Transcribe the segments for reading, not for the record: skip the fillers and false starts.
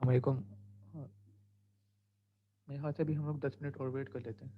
मेरे को मेरे ख्याल से अभी हम लोग 10 मिनट और वेट कर लेते हैं।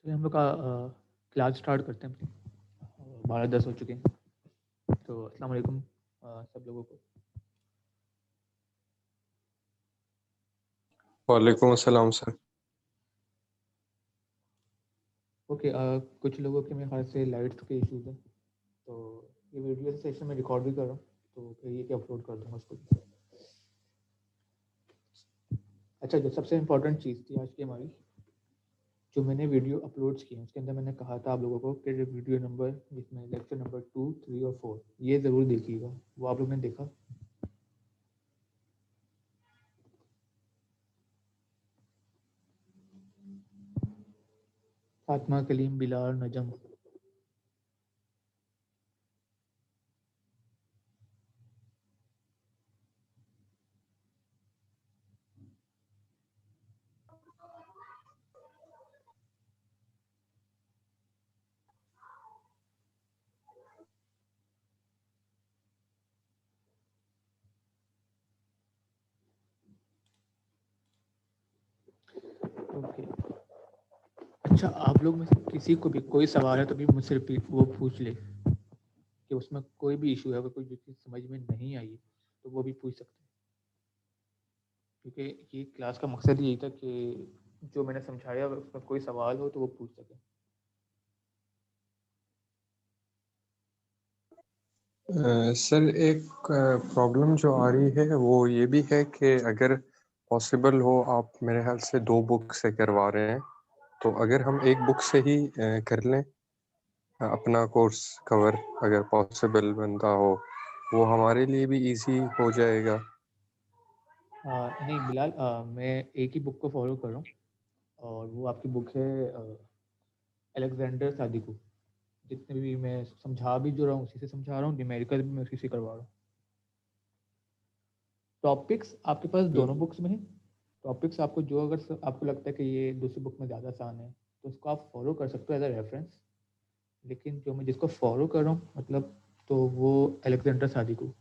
चलिए हम लोग का क्लास स्टार्ट करते हैं अपनी। 12:10 हो चुके हैं। तो अस्सलाम वालेकुम सब लोगों को। वालेकुम अस्सलाम सर। ओके, कुछ लोगों के मेरे ख्याल से लाइट्स के इश्यूज हैं, तो ये वीडियो सेशन में रिकॉर्ड भी कर रहा हूँ, तो फिर ये अपलोड कर दूँगा उसको। अच्छा, जो सबसे इम्पोर्टेंट चीज़ थी आज की हमारी, जो मैंने वीडियो अपलोड्स किए उसके अंदर मैंने कहा था आप लोगों को कि वीडियो नंबर जिसमें लेक्चर नंबर 2, 3 और 4 ये ज़रूर देखिएगा। वो आप लोगों ने देखा? फातिमा, कलीम, बिलाल, नजम। ओके। अच्छा, आप लोग में से किसी को भी कोई सवाल है तो भी मुझसे रिपीट वो पूछ ले कि उसमें कोई भी इशू है, अगर कोई चीज़ समझ में नहीं आई तो वो भी पूछ सकते हैं, क्योंकि ये क्लास का मकसद यही था कि जो मैंने समझाया अगर उसमें कोई सवाल हो तो वो पूछ सके। सर एक प्रॉब्लम जो आ रही है वो ये भी है कि अगर पॉसिबल हो, आप मेरे ख्याल से 2 बुक से करवा रहे हैं, तो अगर हम एक बुक से ही कर लें अपना कोर्स कवर, अगर पॉसिबल बनता हो, वो हमारे लिए भी इजी हो जाएगा। नहीं बिलाल, मैं एक ही बुक को फॉलो कर रहा हूँ और वो आपकी बुक है अलेक्जेंडर सादिकू। जितने भी मैं समझा भी जो रहा हूँ उसी से समझा रहा हूँ, न्यूमेरिकल भी मैं उसी से करवा रहा हूँ। टॉपिक्स आपके पास दोनों बुक्स में है। टॉपिक्स आपको जो अगर आपको लगता है कि ये दूसरी बुक में ज़्यादा आसान है तो उसको आप फॉलो कर सकते हो एज अ रेफरेंस। लेकिन जो मैं जिसको फॉलो कर रहा हूँ मतलब, तो वो अलेक्जेंडर सादिकू।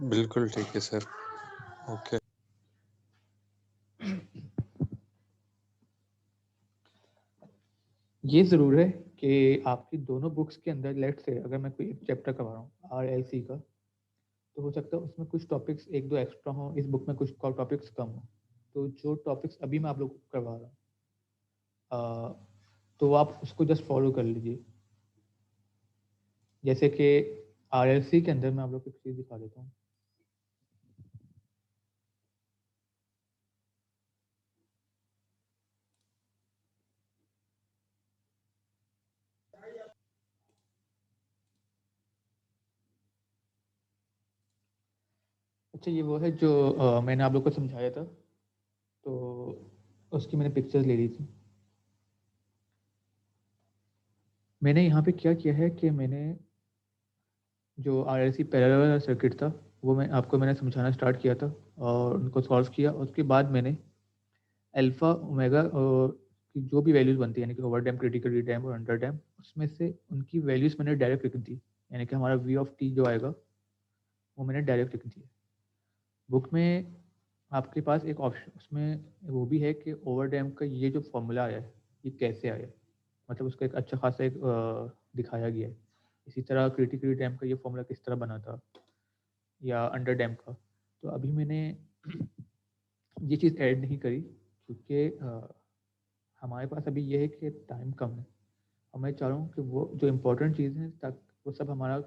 बिल्कुल ठीक है सर। ओके। ये ज़रूर है कि आपकी दोनों बुक्स के अंदर, लेट से अगर मैं कोई एक चैप्टर करवा रहा हूँ RLC का, तो हो सकता है उसमें कुछ टॉपिक्स एक दो एक्स्ट्रा हो, इस बुक में कुछ टॉपिक्स कम हो। तो जो टॉपिक्स अभी मैं आप लोगों को करवा रहा हूँ तो आप उसको जस्ट फॉलो कर लीजिए। जैसे कि RLC के अंदर मैं आप लोग को एक चीज़ दिखा देता हूँ। अच्छा, ये वो है जो मैंने आप लोग को समझाया था, तो उसकी मैंने पिक्चर्स ले ली थी। मैंने यहाँ पे क्या किया है कि मैंने जो RLC पैरेलल वाला सर्किट था वो मैंने समझाना स्टार्ट किया था और उनको सॉल्व किया। उसके बाद मैंने अल्फा ओमेगा की जो भी वैल्यूज बनती है, यानी कि ओवर डैम, क्रिटिकल डैम और अंडर डैम, उसमें से उनकी वैल्यूज मैंने डायरेक्ट लिख दी। यानी कि हमारा V जो आएगा वो मैंने डायरेक्ट लिख दिया। बुक में आपके पास एक ऑप्शन उसमें वो भी है कि ओवर डैम का ये जो फॉर्मूला आया है ये कैसे आया है, मतलब उसका एक अच्छा खासा एक दिखाया गया है। इसी तरह क्रिटिकल डैम का ये फॉर्मूला किस तरह बना था, या अंडर डैम का। तो अभी मैंने ये चीज़ ऐड नहीं करी क्योंकि हमारे पास अभी ये है कि टाइम कम है और मैं चाह रहा हूँ कि वो जो इम्पोर्टेंट चीज़ें हैं ताकि वो सब हमारा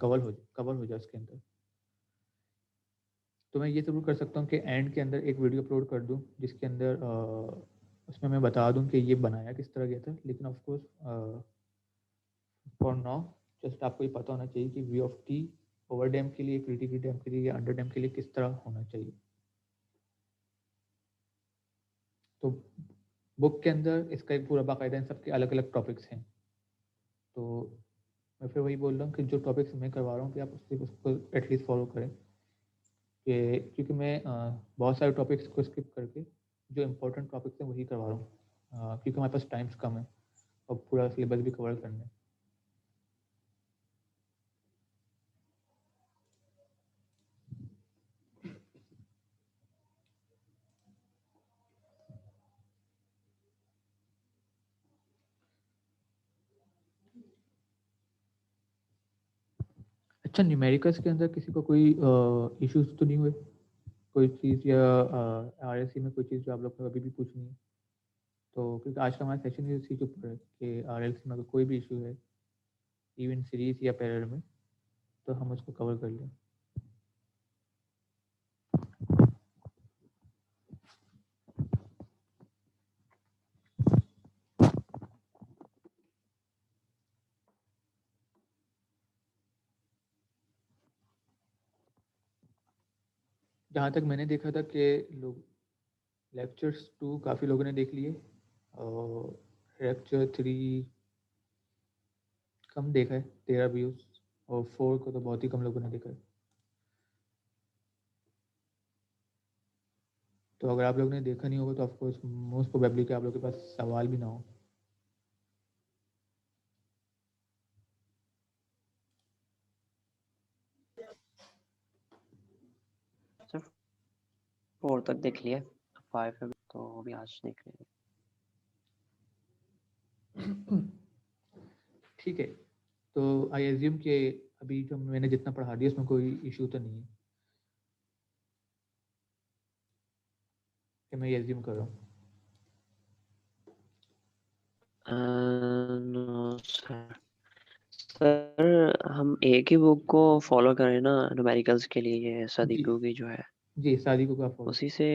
कवर हो जाए उसके अंदर। तो मैं ये ज़रूर कर सकता हूँ कि एंड के अंदर एक वीडियो अपलोड कर दूँ जिसके अंदर उसमें मैं बता दूँ कि ये बनाया किस तरह गया था। लेकिन ऑफकोर्स फॉर नाउ जस्ट आपको ये पता होना चाहिए कि V ओवर डैम के लिए, क्रिटिकल डैम के लिए या अंडर डैम के लिए किस तरह होना चाहिए। तो बुक के अंदर इसका एक पूरा बाकायदा इन सबके अलग अलग टॉपिक्स हैं। तो मैं फिर वही बोल रहा हूँ कि जो टॉपिक्स मैं करवा रहा हूँ कि आप उसको एटलीस्ट फॉलो करें, कि क्योंकि मैं बहुत सारे टॉपिक्स को स्किप करके जो इम्पोर्टेंट टॉपिक्स हैं वही करवा रहा हूँ, क्योंकि हमारे पास टाइम्स कम है और पूरा सिलेबस भी कवर करना है। अच्छा, न्यूमेरिकल्स के अंदर किसी को कोई इश्यूज तो नहीं हुए, कोई चीज़ या RLC में कोई चीज़ जो आप लोग को अभी भी पूछनी है? तो क्योंकि आज का हमारा सेशन इसी के ऊपर है कि RLC में अगर कोई भी इशू है, इवन सीरीज या पैरेलल में, तो हम उसको कवर कर लें। जहाँ तक मैंने देखा था कि लोग लेक्चर्स 2 काफ़ी लोगों ने देख लिए और लेक्चर 3 कम देखा है, 13 व्यूज़, और 4 को तो बहुत ही कम लोगों ने देखा है। तो अगर आप लोगों ने देखा नहीं होगा तो ऑफकोर्स मोस्ट प्रोबेबली कि आप लोगों के पास सवाल भी ना हो। सर 4 तक देख लिया, 5 है तो अभी आज देख रहे हैं। ठीक है, तो आई एज्यूम कि अभी जो मैंने जितना पढ़ा दिया उसमें कोई इशू तो नहीं है, कि मैं ये एज्यूम कर रहा हूँ। नो सर, सर हम एक ही बुक को फॉलो करें ना न्यूमेरिकल्स के लिए, ये जी सादिकू की जो है। जी सादिको को आप फॉलो, उसी से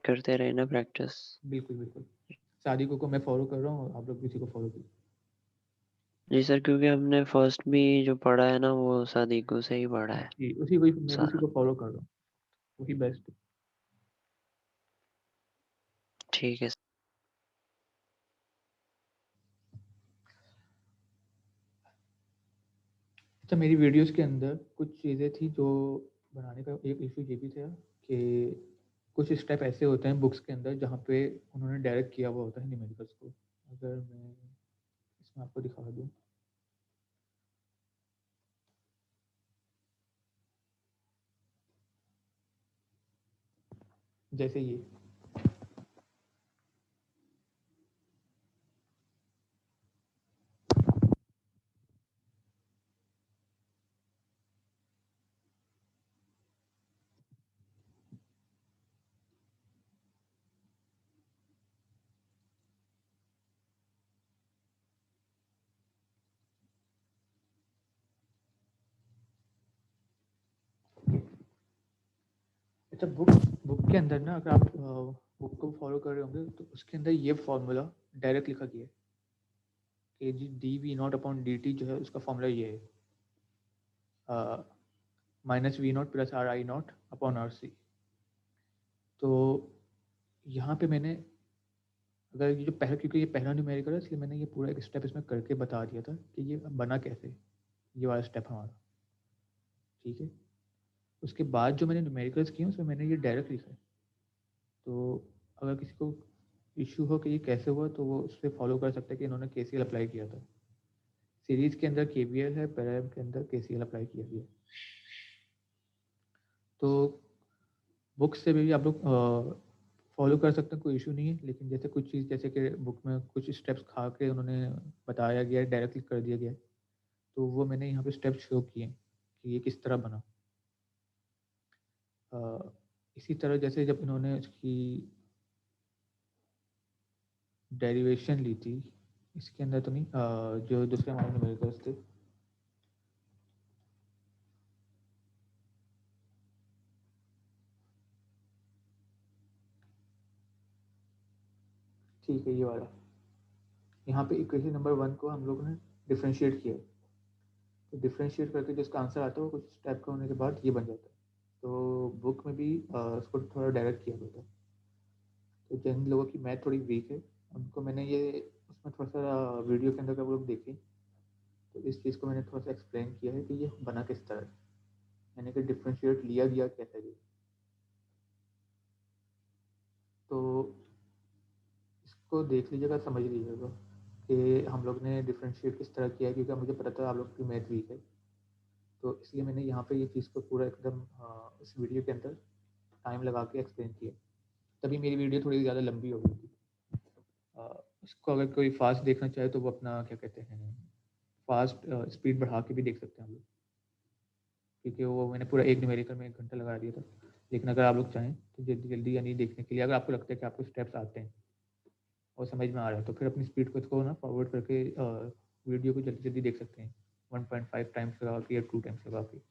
करते रहे ना प्रैक्टिस। बिल्कुल बिल्कुल, सादिको को मैं फॉलो कर रहा हूँ, आप लोग किसी को फॉलो कीजिए। जी सर, क्योंकि हमने फर्स्ट भी जो पढ़ा है ना वो सादिको से ही पढ़ा है जी उसी को मैं भी उसी सारा। को फॉलो कर रहा हूँ, वही बेस्ट है। ठीक है। अच्छा मेरी वीडियोस के अंदर कुछ चीज़ें थी जो बनाने का एक इशू ये भी था कि कुछ स्टेप ऐसे होते हैं बुक्स के अंदर जहाँ पे उन्होंने डायरेक्ट किया हुआ होता है न्यूमेरिकल्स को। अगर मैं इसमें आपको दिखा दूँ, जैसे ये अच्छा बुक बुक के अंदर ना अगर आप बुक को फॉलो कर रहे होंगे तो उसके अंदर ये फॉर्मूला डायरेक्ट लिखा गया है कि जी D V naught upon D T जो है उसका फॉर्मूला ये है minus V naught plus R I naught upon R C. तो यहाँ पे मैंने अगर ये जो पहला, क्योंकि ये पहला न्यूमेरिकल है इसलिए मैंने ये पूरा एक स्टेप इसमें करके बता दिया था कि ये बना कैसे, ये वाला स्टेप हमारा, ठीक है। उसके बाद जो मैंने न्यूमेरिकल्स किए उसमें मैंने ये डायरेक्ट लिखा है। तो अगर किसी को इशू हो कि ये कैसे हुआ तो वो उससे फॉलो कर सकते हैं कि इन्होंने के सी एल अप्लाई किया था। सीरीज के अंदर के वी एल है, पैराम के अंदर के सी एल अप्लाई किया गया। तो बुक से भी आप लोग फॉलो कर सकते हैं, कोई इशू नहीं है। लेकिन जैसे कुछ चीज़ जैसे कि बुक में कुछ स्टेप्स खा के उन्होंने बताया गया है, डायरेक्टली कर दिया गया है, तो वो मैंने यहाँ पे स्टेप शो किए कि ये किस तरह बना। इसी तरह जैसे जब इन्होंने इसकी डेरिवेशन ली थी, इसके अंदर तो नहीं, जो दूसरे हमारे न्यूमेरिकल्स थे, ठीक है ये वाला, यहाँ पे इक्वेशन नंबर 1 को हम लोग ने डिफ्रेंशिएट किया। तो डिफ्रेंशिएट करके जिसका आंसर आता है वो कुछ स्टेप का होने के बाद ये बन जाता है। तो बुक में भी उसको थोड़ा डायरेक्ट किया होता है। तो जिन लोगों की मैथ थोड़ी वीक है उनको मैंने ये उसमें थोड़ा सा वीडियो के अंदर का वो लोग देखें तो इस चीज़ को मैंने थोड़ा सा एक्सप्लेन किया है कि ये बना किस तरह है, यानी कि डिफ्रेंशिएट लिया गया कैसे गया। तो इसको देख लीजिएगा, समझ लीजिएगा कि हम लोग ने डिफ्रेंशिएट किस तरह किया है, क्योंकि मुझे पता था आप लोग की मैथ वीक है। तो इसलिए मैंने यहाँ पे ये चीज़ को पूरा एकदम इस वीडियो के अंदर टाइम लगा के एक्सप्लेन किया, तभी मेरी वीडियो थोड़ी ज़्यादा लंबी हो गई थी। उसको अगर कोई फास्ट देखना चाहे तो वो अपना क्या कहते हैं फास्ट स्पीड बढ़ा के भी देख सकते हैं हम लोग, क्योंकि वो मैंने पूरा एक न्यूमेरिकल में 1 घंटा लगा दिया था। लेकिन अगर आप लोग चाहें तो जल्दी जल्दी यानी देखने के लिए, अगर आपको लगता है कि आपको स्टेप्स आते हैं और समझ में आ रहा है, तो फिर अपनी स्पीड को इसको ना फॉरवर्ड करके वीडियो को जल्दी जल्दी देख सकते हैं 1.5 टाइम्स लगा के या 2 टाइम्स लगा के।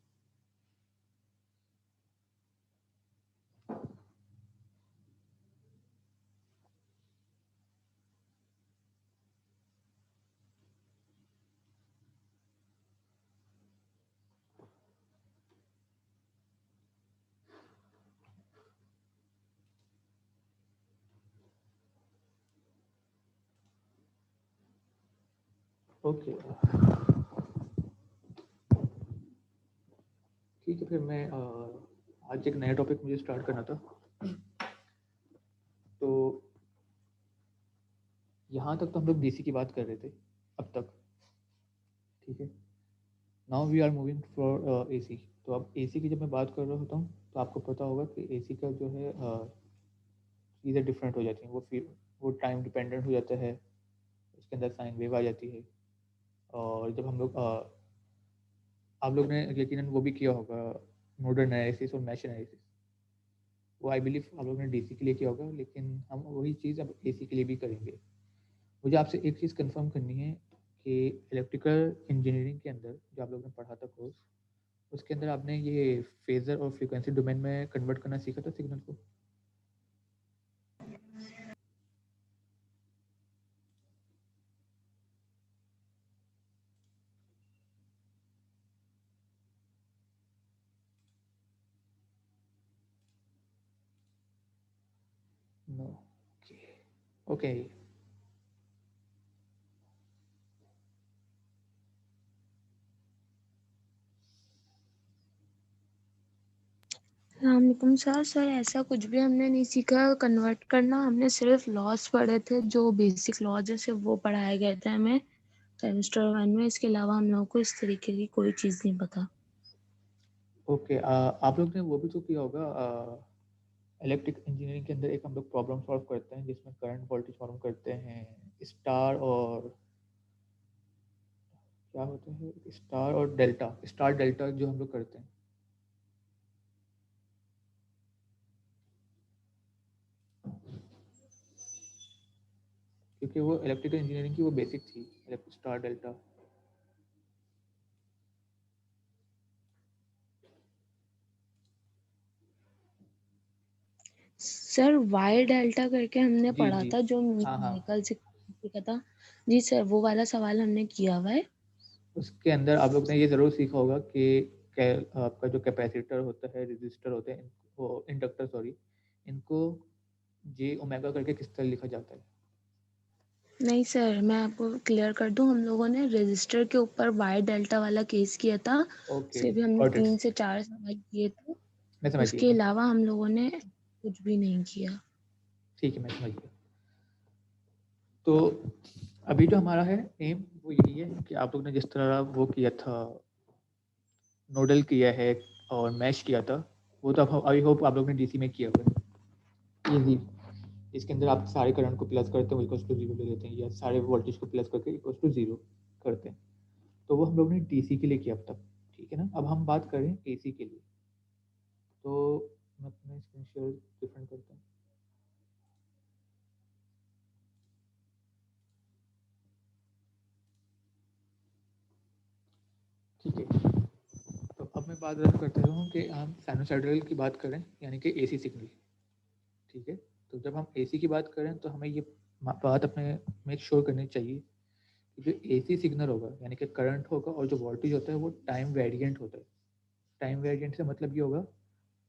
ओके ठीक है, फिर मैं आज एक नया टॉपिक मुझे स्टार्ट करना था। तो यहाँ तक तो हम लोग डीसी की बात कर रहे थे अब तक, ठीक है। Now we are moving for AC. तो अब एसी की जब मैं बात कर रहा होता हूँ तो आपको पता होगा कि एसी का जो है चीज़ें डिफरेंट हो जाती हैं, वो टाइम डिपेंडेंट हो जाता है, उसके अंदर साइन वेव आ जाती है। और जब हम लोग आप लोग ने यकीनन वो भी किया होगा नोडल एनालिसिस और मैश एनालिसिस, वो आई बिलीव आप लोग ने डीसी के लिए किया होगा, लेकिन हम वही चीज़ अब एसी के लिए भी करेंगे। मुझे आपसे एक चीज़ कंफर्म करनी है कि इलेक्ट्रिकल इंजीनियरिंग के अंदर जो आप लोगों ने पढ़ा था कोर्स, उसके अंदर आपने ये फेजर और फ्रीक्वेंसी डोमेन में कन्वर्ट करना सीखा था सिग्नल को। No, okay okay. वालेकुम सर। सर ऐसा कुछ भी हमने नहीं सीखा कन्वर्ट करना, हमने सिर्फ लॉज पढ़े थे, जो बेसिक लॉज है सिर्फ वो पढ़ाए गए थे हमें सेमेस्टर 1 में। इसके अलावा हम लोगों को इस तरीके की कोई चीज़ नहीं पता। ओके, आप लोग ने वो भी तो किया होगा, इलेक्ट्रिक इंजीनियरिंग के अंदर एक हम लोग प्रॉब्लम सॉल्व करते हैं जिसमें करंट वोल्टेज फॉर्म करते हैं, स्टार और क्या होते हैं, स्टार और डेल्टा, स्टार डेल्टा जो हम लोग करते हैं। क्योंकि वो इलेक्ट्रिकल इंजीनियरिंग की वो बेसिक थी, star delta. Sir Y delta करके हमने जी पढ़ा जी, था, जो हाँ हाँ, मैकेनिकल से सीखा था। जी सर, वो वाला सवाल हमने किया हुआ है। उसके अंदर आप लोग ने ये ज़रूर सीखा होगा कि आपका जो कैपेसिटर होता है, रेजिस्टर होते हैं, वो इंडक्टर सॉरी, इनको जे ओमेगा करके किस तरह लिखा जाता है। नहीं सर, मैं आपको क्लियर कर दूं, हम लोगों ने रजिस्टर के ऊपर वाई डेल्टा वाला केस किया था। ओके, उसके भी हमने गॉट इट, 3 से 4 सवाल किए थे। मैं समझ उसके गया, अलावा हम लोगों ने कुछ भी नहीं किया। ठीक है मैं समझ गया। तो अभी जो हमारा है एम वो यही है कि आप लोग ने जिस तरह वो किया था, नोडल किया है और मैश किया था, वो तो आई होप आप लोग ने डीसी में किया हुआ है इजी। इसके अंदर आप सारे करंट को प्लस करते हैं इक्वल्स टू जीरो ले लेते हैं, या सारे वोल्टेज को प्लस करके इक्वल्स टू जीरो करते हैं। तो वो हम लोग ने डीसी के लिए किया अब तक, ठीक है ना। अब हम बात करें एसी के लिए, तो मैं अपना स्क्रीन शेयर डिफरेंट करता हूँ। ठीक है, तो अब मैं बात करता हूँ कि हम साइनोसॉइडल की बात करें, यानी कि एसी सिग्नल, ठीक है। तो जब हम एसी की बात करें तो हमें ये बात अपने मेक श्योर करनी चाहिए कि जो एसी सिग्नल होगा, यानी कि करंट होगा और जो वोल्टेज होता है वो टाइम वेरिएंट होता है। टाइम वेरिएंट से मतलब ये होगा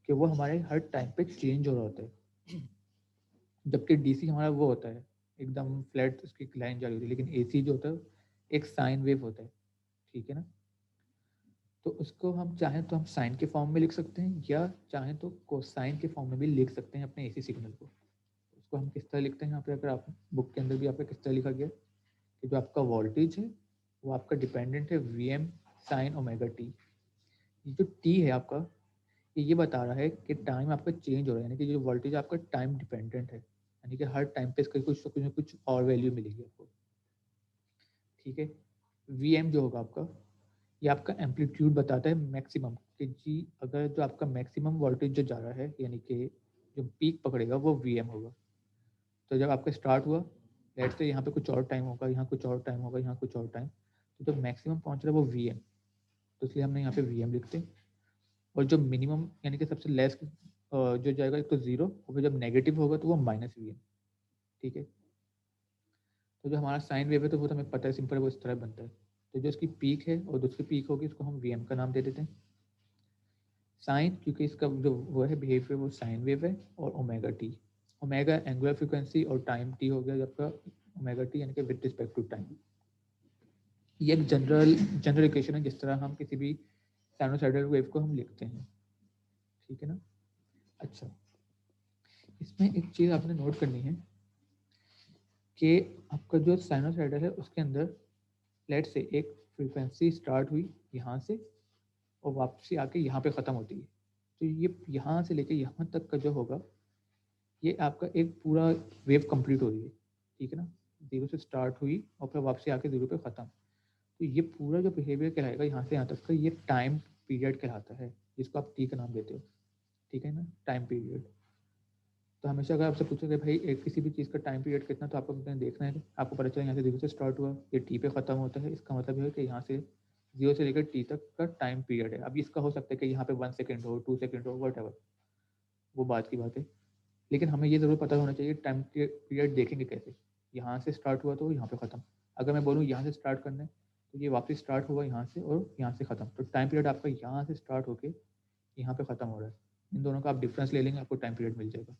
कि वो हमारे हर टाइम पे चेंज हो रहा होता है, जबकि डीसी हमारा वो होता है एकदम फ्लैट, उसकी लाइन जारी होती है। लेकिन एसी जो होता है एक साइन वेव होता है, ठीक है ना। तो उसको हम चाहें तो हम साइन के फॉर्म में लिख सकते हैं, या चाहें तो कोसाइन के फॉर्म में भी लिख सकते हैं अपने एसी सिग्नल को। उसको हम किस तरह लिखते हैं, यहाँ पे अगर आप बुक के अंदर भी आपका किस तरह लिखा गया कि जो आपका वोल्टेज है वो आपका डिपेंडेंट है V M sine omega T. ये जो टी है आपका, ये बता रहा है कि टाइम आपका चेंज हो रहा है, यानी कि जो वोल्टेज आपका टाइम डिपेंडेंट है, यानी कि हर टाइम पे इसका कुछ ना कुछ और वैल्यू मिलेगी आपको, ठीक है। वी एम जो होगा आपका, ये आपका एम्पलीट्यूड बताता है मैक्सिमम, कि जी अगर जो आपका मैक्सिमम वोल्टेज जो जा रहा है, यानी कि जो पीक पकड़ेगा वो वी एम होगा। तो जब आपका स्टार्ट हुआ, लेट्स से यहाँ पे कुछ और टाइम होगा, यहाँ कुछ और टाइम होगा, यहाँ कुछ और टाइम, तो जब मैक्सिमम पहुँच रहा है वो वी एम, तो इसलिए हमने यहाँ पे वी एम लिखते हैं। और जो मिनिमम यानी कि सबसे लेस जो जाएगा तो जीरो, और फिर जब नेगेटिव होगा तो वो माइनस वी एम, ठीक है। तो जो हमारा साइन वेव है तो वो तो हमें पता है, सिंपल वो इस तरह बनता है। तो जो इसकी पीक है और दूसरी पीक होगी, उसको हम वी एम का नाम दे देते हैं। साइन, क्योंकि इसका जो वो है बिहेवियर वो साइन वेव है, और omega T, omega angular frequency और टाइम टी हो गया आपका ओमेगा टी, यानी कि विद रिस्पेक्ट टू टाइम। ये एक जनरल इक्वेशन है जिस तरह हम किसी भी साइनोसॉइडल वेव को हम लिखते हैं, ठीक है ना। अच्छा, इसमें एक चीज़ आपने नोट करनी है कि आपका जो साइनोसॉइडल है उसके अंदर लेट से एक फ्रीक्वेंसी स्टार्ट हुई यहाँ से और वापसी आके यहाँ पे ख़त्म होती है। तो ये यहाँ से लेके यहाँ तक का जो होगा, ये आपका एक पूरा वेव कंप्लीट हो रही है, ठीक है ना। जीरो से स्टार्ट हुई और फिर वापसी आके जीरो पे ख़त्म। तो ये पूरा जो बिहेवियर कहलाएगा यहाँ से यहाँ तक का, ये टाइम पीरियड कहलाता है, जिसको आप टी का नाम देते हो, ठीक है ना, टाइम पीरियड। तो हमेशा अगर आपसे पूछोगे भाई एक किसी भी चीज़ का टाइम पीरियड कितना, तो आपको देखना है, आपको पता चला यहाँ से जीरो से स्टार्ट हुआ, ये टी पे ख़त्म होता है, इसका मतलब है कि यहाँ से 0 से लेकर t तक का टाइम पीरियड है। अभी इसका हो सकता है कि यहाँ पे 1 सेकेंड हो, 2 सेकेंड हो, वट वो बात की बात है, लेकिन हमें ये ज़रूर पता होना चाहिए टाइम पीरियड देखेंगे कैसे, यहाँ से स्टार्ट हुआ तो यहाँ पे ख़त्म। अगर मैं बोलूँ यहाँ से स्टार्ट करना है तो ये वापस स्टार्ट हुआ यहाँ से और यहाँ से ख़त्म, तो टाइम पीरियड आपका यहाँ से स्टार्ट होके यहाँ पे ख़त्म हो रहा है। इन दोनों का आप डिफरेंस ले लेंगे, आपको टाइम पीरियड मिल जाएगा।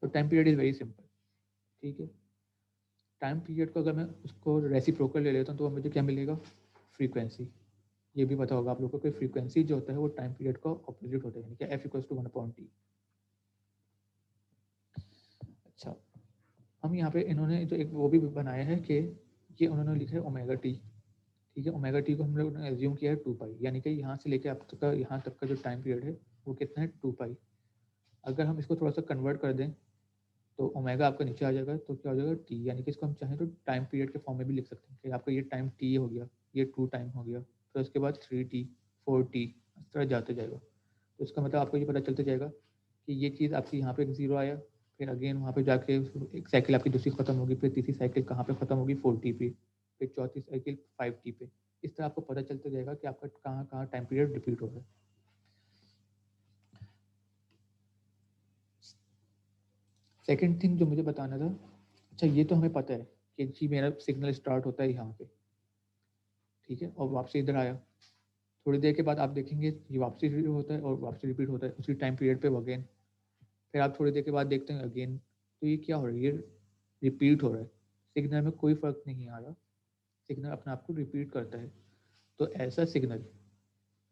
तो time period is very simple, ठीक है। टाइम पीरियड को अगर मैं उसको रेसिप्रोकल ले लेता हूँ तो मुझे क्या मिलेगा, फ्रीक्वेंसी। ये भी पता होगा आप लोगों को कि फ्रीक्वेंसी जो होता है वो टाइम पीरियड का ऑपोजिट होता है, यानी कि f = 1/t। अच्छा, हम यहाँ पे इन्होंने जो एक वो भी बनाया है कि ये उन्होंने लिखा है ओमेगा टी, ठीक है। ओमेगा टी को हम लोग ने एज्यूम किया है 2π, यानी कि यहाँ से लेके अब तक का यहाँ तक का जो टाइम पीरियड है वो कितना है 2π। अगर हम इसको थोड़ा सा कन्वर्ट कर दें तो ओमेगा आपका नीचे आ जाएगा, तो क्या हो जाएगा टी, यानी कि इसको हम चाहें तो टाइम पीरियड के फॉर्म में भी लिख सकते हैं कि आपका ये टाइम टी हो गया, ये 2 टाइम हो गया, फिर उसके बाद 3t 4t, इस तरह जाते जाएगा। तो इसका मतलब आपको ये पता चलते जाएगा कि ये चीज़ आपकी यहाँ पे एक 0 आया, फिर अगेन वहाँ पे जाके एक साइकिल आपकी दूसरी खत्म होगी, फिर तीसरी साइकिल कहाँ पे खत्म होगी 4t पे, फिर चौथी साइकिल 5t पे। इस तरह आपको पता चलता जाएगा कि आपका कहाँ कहाँ टाइम पीरियड रिपीट हो रहा है। सेकेंड थिंग जो मुझे बताना था, अच्छा ये तो हमें पता है कि जी मेरा सिग्नल स्टार्ट होता है यहाँ पे, ठीक है, और वापसी इधर आया, थोड़ी देर के बाद आप देखेंगे ये वापसी रिपीट होता है और वापसी रिपीट होता है उसी टाइम पीरियड पे अगेन, फिर आप थोड़ी देर के बाद देखते हैं अगेन। तो ये क्या हो रहा है, ये रिपीट हो रहा है, सिग्नल में कोई फर्क नहीं आ रहा, सिग्नल अपने आप को रिपीट करता है। तो ऐसा सिग्नल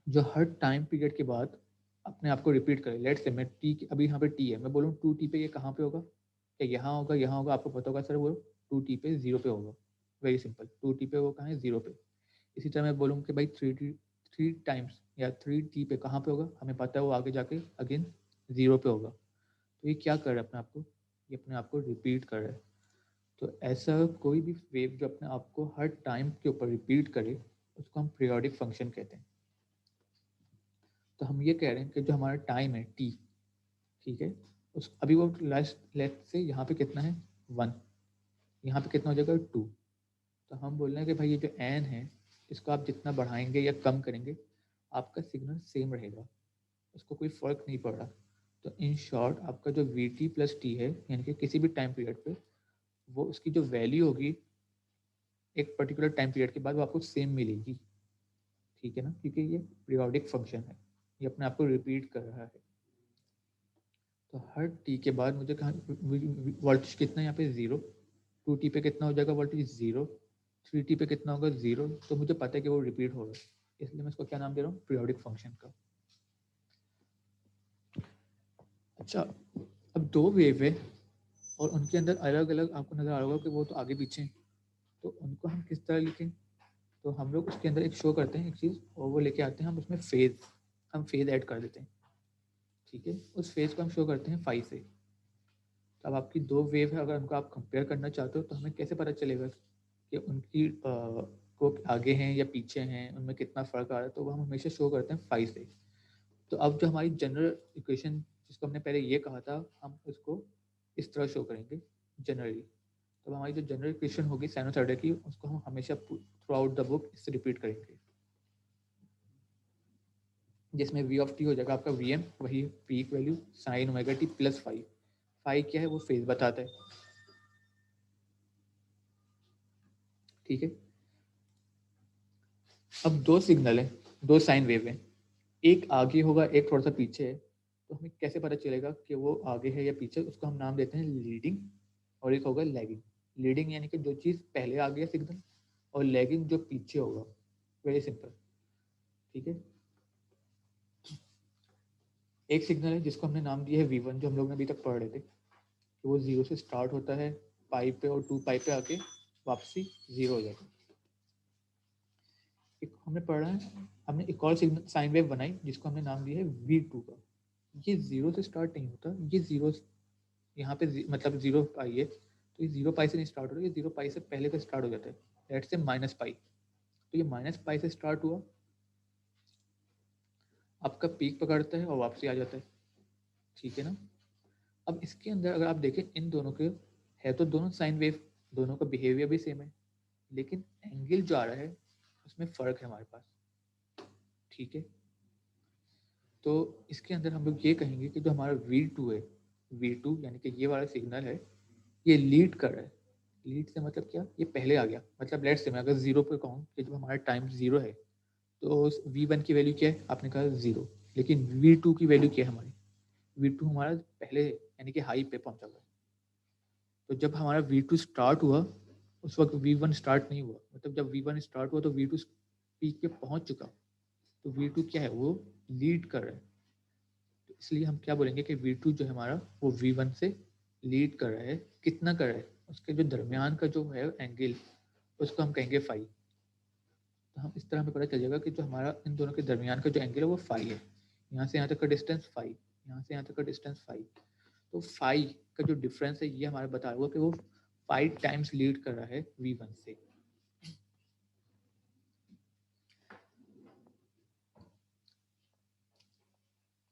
जो हर टाइम पीरियड के बाद अपने आप को रिपीट करे, लेट्स से मैं टी, अभी यहाँ पे टी है, मैं बोलूँ 2t पे ये कहाँ पे होगा, क्या यहाँ होगा, यहाँ होगा, आपको पता होगा सर वो 2t पे 0 पे होगा, वेरी सिंपल, 2t पे वो कहाँ है 0 पे। इसी तरह मैं बोलूँ कि भाई 3 टाइम्स या 3t पे कहाँ पे होगा, हमें पता है वो आगे जाके अगेन 0 पे होगा। तो ये क्या कर रहा है अपने आप को, ये अपने आप को रिपीट कर रहा है। तो ऐसा कोई भी वेव जो अपने आप को हर टाइम के ऊपर रिपीट करे उसको हम पीरियोडिक फंक्शन कहते हैं। तो हम ये कह रहे हैं कि जो हमारा टाइम है t, ठीक है, उस अभी वो लेफ्ट से यहाँ पे कितना है 1, यहाँ पे कितना हो जाएगा 2। तो हम बोल रहे हैं कि भाई ये जो n है इसको आप जितना बढ़ाएंगे या कम करेंगे आपका सिग्नल सेम रहेगा, उसको कोई फर्क नहीं पड़ रहा। तो इन शॉर्ट आपका जो vt + t है, यानी कि किसी भी टाइम पीरियड पे वो उसकी जो वैल्यू होगी एक पर्टिकुलर टाइम पीरियड के बाद वो आपको सेम मिलेगी, ठीक है ना, क्योंकि ये पीरियोडिक फंक्शन है, ये अपने आप को रिपीट कर रहा है। तो हर t के बाद मुझे कहाँ वोल्टेज कितना है यहाँ पे 0, 2t पे कितना हो जाएगा वोल्टेज 0, 3t पे कितना होगा 0, तो मुझे पता है कि वो रिपीट हो रहा है, इसलिए मैं इसको क्या नाम दे रहा हूँ, पीरियोडिक फंक्शन का। अच्छा, अब 2 वेव है और उनके अंदर अलग अलग आपको नजर आ रहा होगा कि वो तो आगे पीछे हैं, तो उनको हम किस तरह लिखें। तो हम लोग उसके अंदर एक शो करते हैं एक चीज़, और वो लेके आते हैं हम उसमें फेज, हम फेज ऐड कर देते हैं, ठीक है। उस फेज को हम शो करते हैं फाई से। तो अब आपकी 2 वेव है, अगर उनको आप कंपेयर करना चाहते हो तो हमें कैसे पता चलेगा कि उनकी को आगे हैं या पीछे हैं, उनमें कितना फ़र्क आ रहा है, तो वो हम हमेशा शो करते हैं फाई से। तो अब जो हमारी जनरल इक्वेशन जिसको हमने पहले ये कहा था, हम उसको इस तरह शो करेंगे जनरली। तो हमारी जो जनरल इक्वेशन होगी साइनोसॉइडल की, उसको हम हमेशा थ्रू आउट द बुक इससे रिपीट करेंगे, जिसमें v ऑफ t हो जाएगा आपका vm, वही peak value sine omega t + phi. Phi क्या है, वो फेज बताता है, ठीक है। अब 2 सिग्नल है, 2 साइन वेव है, एक आगे होगा एक थोड़ा सा पीछे है, तो हमें कैसे पता चलेगा कि वो आगे है या पीछे, उसको हम नाम देते हैं लीडिंग, और एक होगा लैगिंग। लीडिंग यानी कि जो चीज़ पहले आ गया सिग्नल, और लैगिंग जो पीछे होगा, वेरी सिंपल, ठीक है। एक सिग्नल है जिसको हमने नाम दिया है v1, जो हम लोग ने अभी तक पढ़ रहे थे, कि वो 0 से स्टार्ट होता है पाई पे और 2π पे आके वापसी 0 हो जाएगा। एक हमने पढ़ा है, हमने एक और सिग्नल साइन वेव बनाई जिसको हमने नाम दिया है v2 का। ये 0 से स्टार्ट नहीं होता, ये 0 यहाँ पे मतलब 0π है, तो ये 0π से नहीं स्टार्ट होता, ये 0π से पहले का स्टार्ट हो जाता है, लेट्स से -π। तो ये -π से स्टार्ट हुआ, आपका पीक पकड़ता है और वापसी आ जाता है, ठीक है ना। अब इसके अंदर अगर आप देखें इन दोनों के, है तो दोनों साइन वेव, दोनों का बिहेवियर भी सेम है, लेकिन एंगल जो आ रहा है उसमें फ़र्क है हमारे पास, ठीक है। तो इसके अंदर हम लोग ये कहेंगे कि जो हमारा V2 है, V2 यानी कि ये वाला सिग्नल है, ये लीड कर रहा है। लीड से मतलब क्या, ये पहले आ गया। मतलब लेट्स से मैं अगर 0 पे कहूँ कि जब हमारा टाइम 0 है तो V1 की वैल्यू क्या है, आपने कहा 0, लेकिन V2 की वैल्यू क्या है हमारी, V2 हमारा पहले है, यानी कि हाई पे पहुंचा हुआ है। तो जब हमारा V2 स्टार्ट हुआ उस वक्त V1 स्टार्ट नहीं हुआ, मतलब जब V1 स्टार्ट हुआ तो V2 पीक पे पहुंच चुका। तो V2 क्या है, वो लीड कर रहा है। तो इसलिए हम क्या बोलेंगे कि V2 जो है हमारा वो V1 से लीड कर रहा है। कितना कर रहा है, उसके जो दरमियान का जो है एंगल, उसको हम कहेंगे फाई। तो हम इस तरह हमें पता चल जाएगा कि जो हमारा इन दोनों के दरमियान का जो एंगल है वो फाई है। यहाँ से यहाँ तक का डिस्टेंस फाई, यहाँ से यहाँ तक का डिस्टेंस फाई। तो फाई का जो डिफरेंस है ये हमारे बता हुआ कि वो 5 टाइम्स लीड कर रहा है V1 से।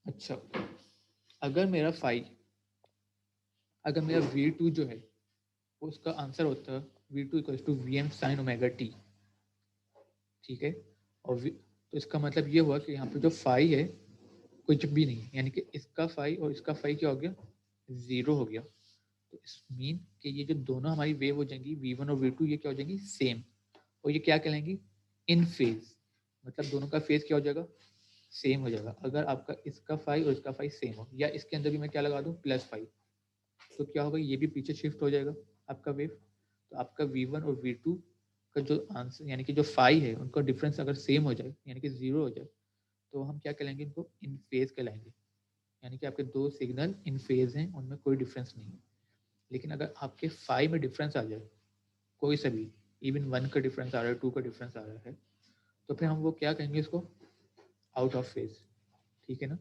अच्छा, अगर मेरा V2 जो है उसका आंसर होता है V2 equals to Vm sin omega t, ठीक है। और तो इसका मतलब ये हुआ कि यहाँ पे जो फाई है कुछ भी नहीं, यानी कि इसका फाई और इसका फाई क्या हो गया, 0 हो गया। तो इस मीन कि ये जो दोनों हमारी वेव हो जाएंगी V1 और V2, ये क्या हो जाएंगी, सेम। और ये क्या कहलाएंगी, इन फेज। मतलब दोनों का फेज क्या हो जाएगा, सेम हो जाएगा। अगर आपका इसका फाई और इसका फाई सेम हो, या इसके अंदर भी मैं क्या लगा दूं, प्लस फाई, तो क्या होगा, ये भी पीछे शिफ्ट हो जाएगा आपका वेव। तो आपका V1 और V2 का जो आंसर यानी कि जो फाई है उनका डिफरेंस अगर सेम हो जाए यानी कि 0 हो जाए, तो हम क्या कहलाएंगे, इनको इन फेज कहलाएंगे। यानी कि आपके दो सिग्नल इन फेज हैं, उनमें कोई डिफरेंस नहीं है। लेकिन अगर आपके फाई में डिफरेंस आ जाए, कोई सा भी, इवन 1 का डिफरेंस आ रहा है, 2 का डिफरेंस आ रहा है, तो फिर हम वो क्या कहेंगे, इसको आउट ऑफ फेज, ठीक है ना।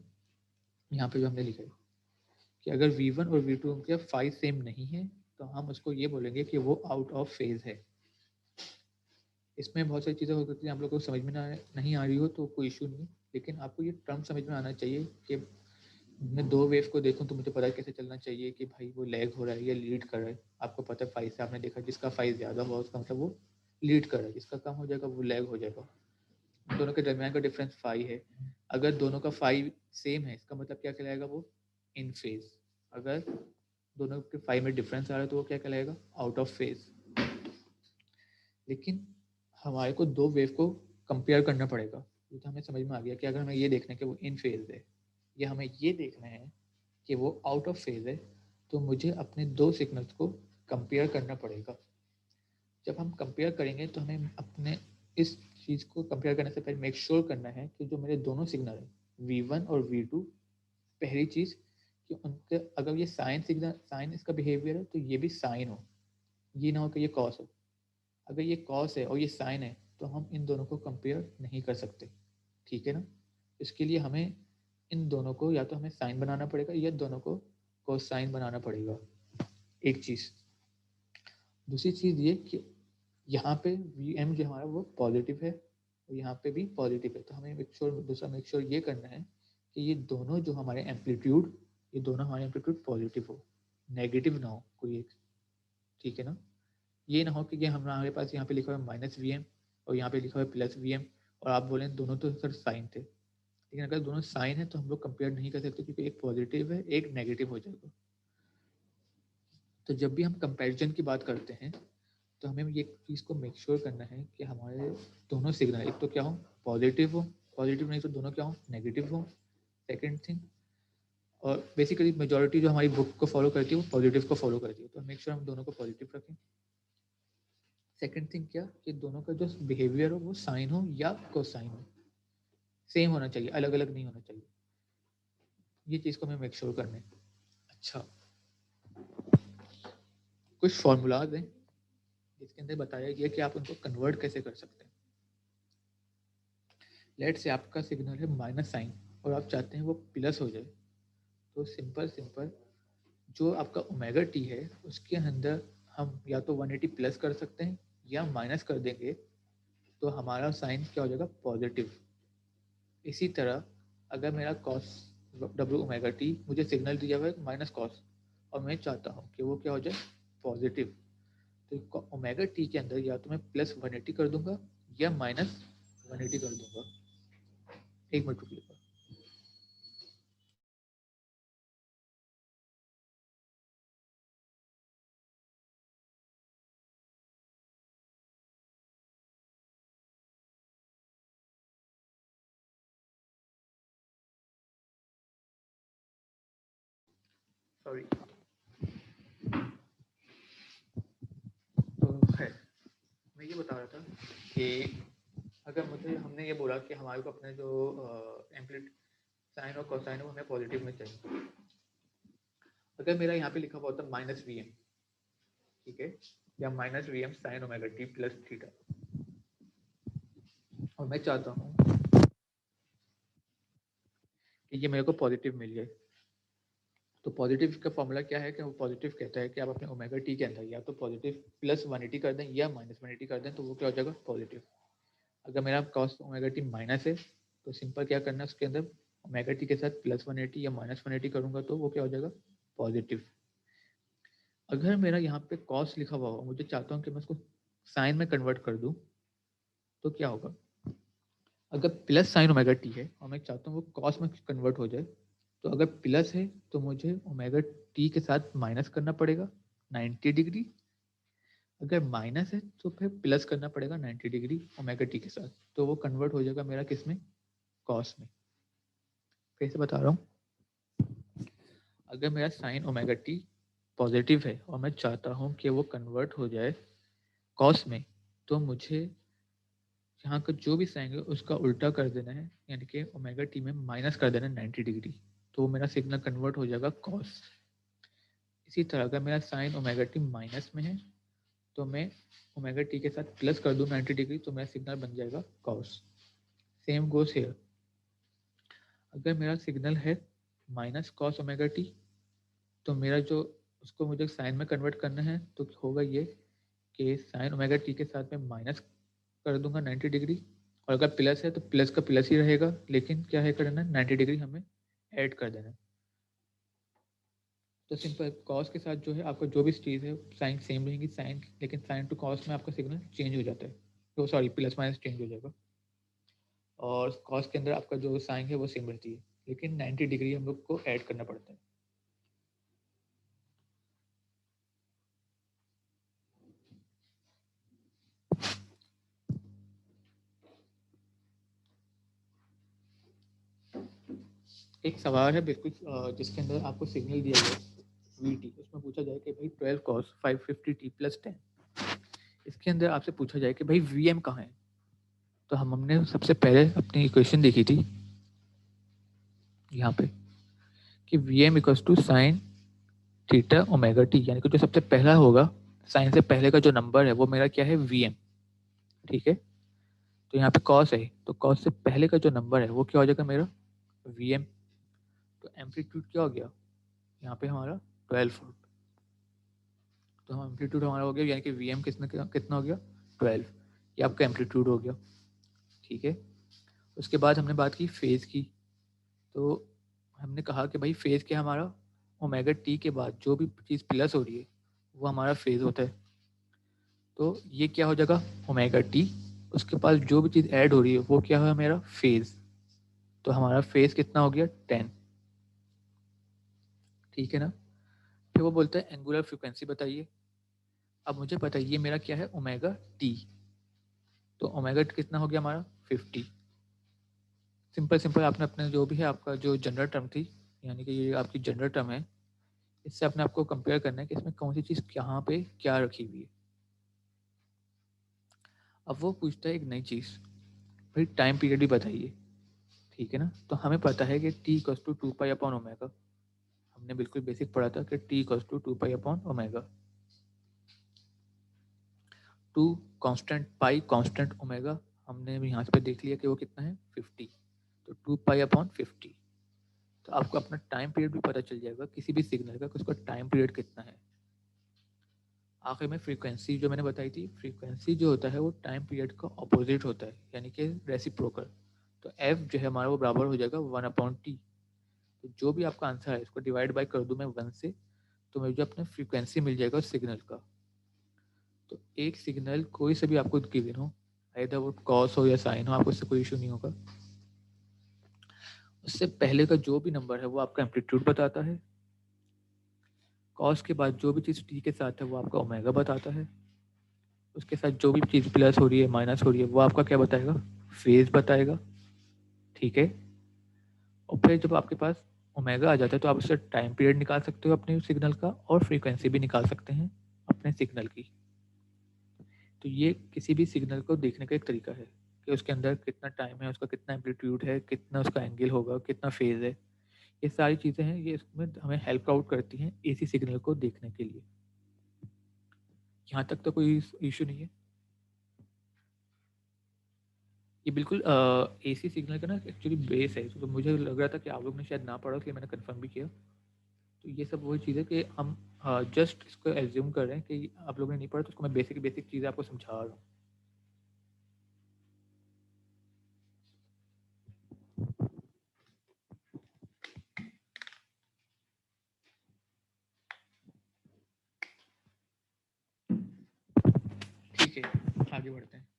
यहाँ पे जो हमने लिखा है कि अगर V1 और V2 के फाई सेम नहीं है तो हम उसको ये बोलेंगे कि वो आउट ऑफ फेज है। इसमें बहुत सारी चीज़ें हो सकती हैं आप लोगों को समझ में नहीं आ रही हो तो कोई इशू नहीं, लेकिन आपको ये टर्म समझ में आना चाहिए कि मैं दो वेव को देखूं तो मुझे पता कैसे चलना चाहिए कि भाई वो लैग हो रहा है या लीड कर रहा है। आपको पता है फाई से आपने देखा जिसका फाई ज़्यादा हुआ उसका मतलब वो लीड कर रहा है, जिसका कम हो जाएगा वो लैग हो जाएगा। दोनों के दरमियान का डिफरेंस फाई है। अगर दोनों का फाई सेम है इसका मतलब क्या कहलाएगा, वो इन फेज। अगर दोनों के फाई में डिफरेंस आ रहा है तो वो क्या कहलाएगा, आउट ऑफ फेज। लेकिन हमारे को दो वेव को कंपेयर करना पड़ेगा। तो हमें समझ में आ गया कि अगर हमें ये देखना है कि वो इन फेज है या हमें ये देखना है कि वो आउट ऑफ फेज है, तो मुझे अपने दो सिग्नल्स को कंपेयर करना पड़ेगा। जब हम कंपेयर करेंगे तो हमें अपने इस चीज़ को कंपेयर करने से पहले मेक श्योर करना है कि जो मेरे दोनों सिग्नल हैं V1 और V2, पहली चीज़ कि उनके अगर ये साइन सिग्नल, साइन इसका बिहेवियर है तो ये भी साइन हो, ये ना हो कि ये कॉस हो। अगर ये कॉस है और ये साइन है तो हम इन दोनों को कंपेयर नहीं कर सकते, ठीक है ना। इसके लिए हमें इन दोनों को या तो हमें साइन बनाना पड़ेगा या दोनों को कोसाइन बनाना पड़ेगा, एक चीज़। दूसरी चीज़ ये कि यहाँ पे Vm जो हमारा वो पॉजिटिव है और यहाँ पे भी पॉजिटिव है, तो हमें दूसरा मेक श्योर ये करना है कि ये दोनों जो हमारे एम्पलीट्यूड, ये दोनों हमारे एम्पलीट्यूड पॉजिटिव हो, नेगेटिव ना हो कोई एक, ठीक है ना। ये ना हो कि ये हमारे पास यहाँ पे लिखा हुआ है -Vm और यहाँ पे लिखा हुआ है +Vm और आप बोलें दोनों तो सर साइन थे, लेकिन अगर दोनों साइन है तो हम लोग कंपेयर नहीं कर सकते क्योंकि एक पॉजिटिव है एक नेगेटिव हो जाएगा। तो जब भी हम कंपैरिजन की बात करते हैं तो हमें ये चीज़ को मेक श्योर करना है कि हमारे दोनों सिग्नल एक तो क्या हो, पॉजिटिव हो, पॉजिटिव नहीं तो दोनों क्या हो, नेगेटिव हो, सेकेंड थिंग। और बेसिकली मेजॉरिटी जो हमारी बुक को फॉलो करती है वो पॉजिटिव को फॉलो करती है, तो मेक श्योर हम दोनों को पॉजिटिव रखें। सेकेंड थिंग क्या कि दोनों का जो बिहेवियर हो वो साइन हो या कोसाइन हो, सेम होना चाहिए, अलग अलग नहीं होना चाहिए। ये चीज़ को हमें मेक श्योर करना है। अच्छा, कुछ फॉर्मूलाज हैं जिसके अंदर बताया गया कि आप उनको कन्वर्ट कैसे कर सकते हैं। लेट से आपका सिग्नल है माइनस साइन और आप चाहते हैं वो प्लस हो जाए, तो सिंपल जो आपका ओमेगा टी है उसके अंदर हम या तो 180 प्लस कर सकते हैं या माइनस कर देंगे तो हमारा साइन क्या हो जाएगा, पॉजिटिव। इसी तरह अगर मेरा कॉस डब्ल्यू ओमेगा टी मुझे सिग्नल दिया हुआ है माइनस कॉस और मैं चाहता हूँ कि वो क्या हो जाए, पॉजिटिव, तो ओमेगा टी के अंदर या तो मैं +180 कर दूंगा या -180 कर दूंगा। एक मिनट रुकिएगा। सॉरी। तो है, मैं ये बता रहा था कि अगर मुझे हमने ये बोला कि हमारे को अपने जो एम्पलीट साइन और कोसाइन है वो हमें पॉजिटिव में चाहिए। अगर मेरा यहाँ पे लिखा हुआ होता -Vm, ठीक है, या -Vm sin omega t plus theta, और मैं चाहता हूँ कि ये मेरे को पॉजिटिव मिल जाए, तो पॉजिटिव का फॉर्मूला क्या है कि वो पॉजिटिव कहता है कि आप अपने ओमेगा टी के अंदर या तो पॉजिटिव +180 कर दें या -180 कर दें, तो वो क्या हो जाएगा पॉजिटिव। अगर मेरा कॉस ओमेगा टी माइनस है तो सिंपल क्या करना है, उसके अंदर ओमेगा टी के साथ +180 या -180 करूंगा तो वो क्या हो जाएगा पॉजिटिव। अगर मेरा यहाँ पे कॉस लिखा हुआ होगा, मुझे चाहता हूँ कि मैं उसको साइन में कन्वर्ट कर दूँ, तो क्या होगा, अगर प्लस साइन ओमेगा टी है और मैं चाहता हूँ वो कॉस में कन्वर्ट हो जाए, तो अगर प्लस है तो मुझे ओमेगा टी के साथ माइनस करना पड़ेगा 90 डिग्री, अगर माइनस है तो फिर प्लस करना पड़ेगा 90 डिग्री ओमेगा टी के साथ, तो वो कन्वर्ट हो जाएगा मेरा किस में, कॉस में। फिर से बता रहा हूँ, अगर मेरा साइन ओमेगा टी पॉजिटिव है और मैं चाहता हूँ कि वो कन्वर्ट हो जाए कॉस में, तो मुझे यहाँ का जो भी साइन है उसका उल्टा कर देना है, यानी कि ओमेगा टी में माइनस कर देना है 90 डिग्री, तो मेरा सिग्नल कन्वर्ट हो जाएगा कॉस। इसी तरह अगर मेरा साइन ओमेगा टी माइनस में है तो मैं ओमेगा टी के साथ प्लस कर दूँ 90 डिग्री, तो मेरा सिग्नल बन जाएगा कॉस। सेम गोस हेयर, अगर मेरा सिग्नल है माइनस कॉस ओमेगा टी, तो मेरा जो उसको मुझे साइन में कन्वर्ट करना है, तो होगा ये कि साइन ओमेगा टी के साथ मैं माइनस कर दूंगा 90 डिग्री, और अगर प्लस है तो प्लस का प्लस ही रहेगा, लेकिन क्या है करना है 90 डिग्री हमें ऐड कर देना है। तो सिंपल कॉस के साथ जो है आपका जो भी चीज़ है साइन सेम रहेंगी, साइन लेकिन साइन टू कॉस में आपका सिग्नल चेंज हो जाता है, तो सॉरी प्लस माइनस चेंज हो जाएगा, और कॉस के अंदर आपका जो साइन है वो सेम रहती है, लेकिन 90 डिग्री हम लोग को ऐड करना पड़ता है। एक सवाल है बिल्कुल जिसके अंदर आपको सिग्नल दिया गया VT, उसमें पूछा जाए कि भाई 12 cos 550t + 10, इसके अंदर आपसे पूछा जाए कि भाई VM कहाँ है, तो हमने सबसे पहले अपनी इक्वेशन देखी थी यहाँ पे कि VM = sine theta omega T, यानी कि जो सबसे पहला होगा साइन से पहले का जो नंबर है वो मेरा क्या है VM, ठीक है। तो यहाँ पे कॉस है, तो कॉस से पहले का जो नंबर है वो क्या हो जाएगा मेरा VM, तो एम्पलीट्यूड क्या हो गया यहाँ पे हमारा 12 वोल्ट, तो हम एम्पलीट्यूड हमारा हो गया, यानी कि VM कितना हो गया 12, ये आपका एम्पलीट्यूड हो गया, ठीक है। उसके बाद हमने बात की फेज़ की, तो हमने कहा कि भाई फेज़ क्या हमारा ओमेगा टी के बाद जो भी चीज़ प्लस हो रही है वो हमारा फेज़ होता है, तो ये क्या हो जाएगा ओमेगा टी, उसके पास जो भी चीज़ ऐड हो रही है वो क्या है मेरा फेज़, तो हमारा फेज़ कितना हो गया 10, ठीक है ना। फिर वो बोलता है एंगुलर फ्रीक्वेंसी बताइए, अब मुझे बताइए मेरा क्या है ओमेगा टी, तो ओमेगा कितना हो गया हमारा 50। सिंपल आपने अपने जो भी है आपका जो जनरल टर्म थी, यानी कि ये आपकी जनरल टर्म है, इससे अपने आपको कंपेयर करना है कि इसमें कौन सी चीज़ कहाँ पे क्या रखी हुई है। अब वो पूछता है एक नई चीज़, भाई टाइम पीरियड भी बताइए, ठीक है ना। तो हमें पता है कि t = 2π/ω, हमने बिल्कुल बेसिक पढ़ा था कि t = 2π/ω, 2 कांस्टेंट, पाई कांस्टेंट, ओमेगा हमने यहाँ पे देख लिया कि वो कितना है 50, तो 2π/50, तो आपको अपना टाइम पीरियड भी पता चल जाएगा किसी भी सिग्नल का कि उसका टाइम पीरियड कितना है। आखिर में फ्रीक्वेंसी जो मैंने बताई थी, फ्रीक्वेंसी जो होता है वो टाइम पीरियड का ऑपोजिट होता है, यानी कि रेसिप्रोकल, तो f जो है हमारा वो बराबर हो जाएगा 1/t, तो जो भी आपका आंसर है इसको डिवाइड बाय कर दूं मैं 1 से, तो मुझे अपना फ्रीक्वेंसी मिल जाएगा सिग्नल का। तो एक सिग्नल कोई से भी आपको गिवन हो, आइदर वो कॉस हो या साइन हो, आपको इससे कोई इशू नहीं होगा। उससे पहले का जो भी नंबर है वो आपका एम्पलीट्यूड बताता है। कॉस के बाद जो भी चीज़ टी के साथ है वो आपका ओमेगा बताता है। उसके साथ जो भी चीज़ प्लस हो रही है माइनस हो रही है वो आपका क्या बताएगा, फेज बताएगा। ठीक है, और फिर जब आपके पास ओमेगा आ जाता है तो आप उससे टाइम पीरियड निकाल सकते हो अपने सिग्नल का, और फ्रीक्वेंसी भी निकाल सकते हैं अपने सिग्नल की। तो ये किसी भी सिग्नल को देखने का एक तरीका है कि उसके अंदर कितना टाइम है, उसका कितना एम्पलीट्यूड है, कितना उसका एंगल होगा, कितना फेज है। ये सारी चीज़ें हैं, ये इसमें हमें हेल्प आउट करती हैं एसी सिग्नल को देखने के लिए। यहाँ तक तो कोई इशू नहीं है। ये बिल्कुल एसी सिग्नल का ना एक्चुअली बेस है, तो मुझे लग रहा था कि आप लोग ने शायद ना पढ़ा, इसलिए मैंने कंफर्म भी किया। तो ये सब वही चीज़ है कि हम जस्ट इसको एज्यूम कर रहे हैं कि आप लोगों ने नहीं पढ़ा, तो उसको मैं बेसिक बेसिक चीज़ें आपको समझा रहा हूँ। ठीक है, आगे बढ़ते हैं।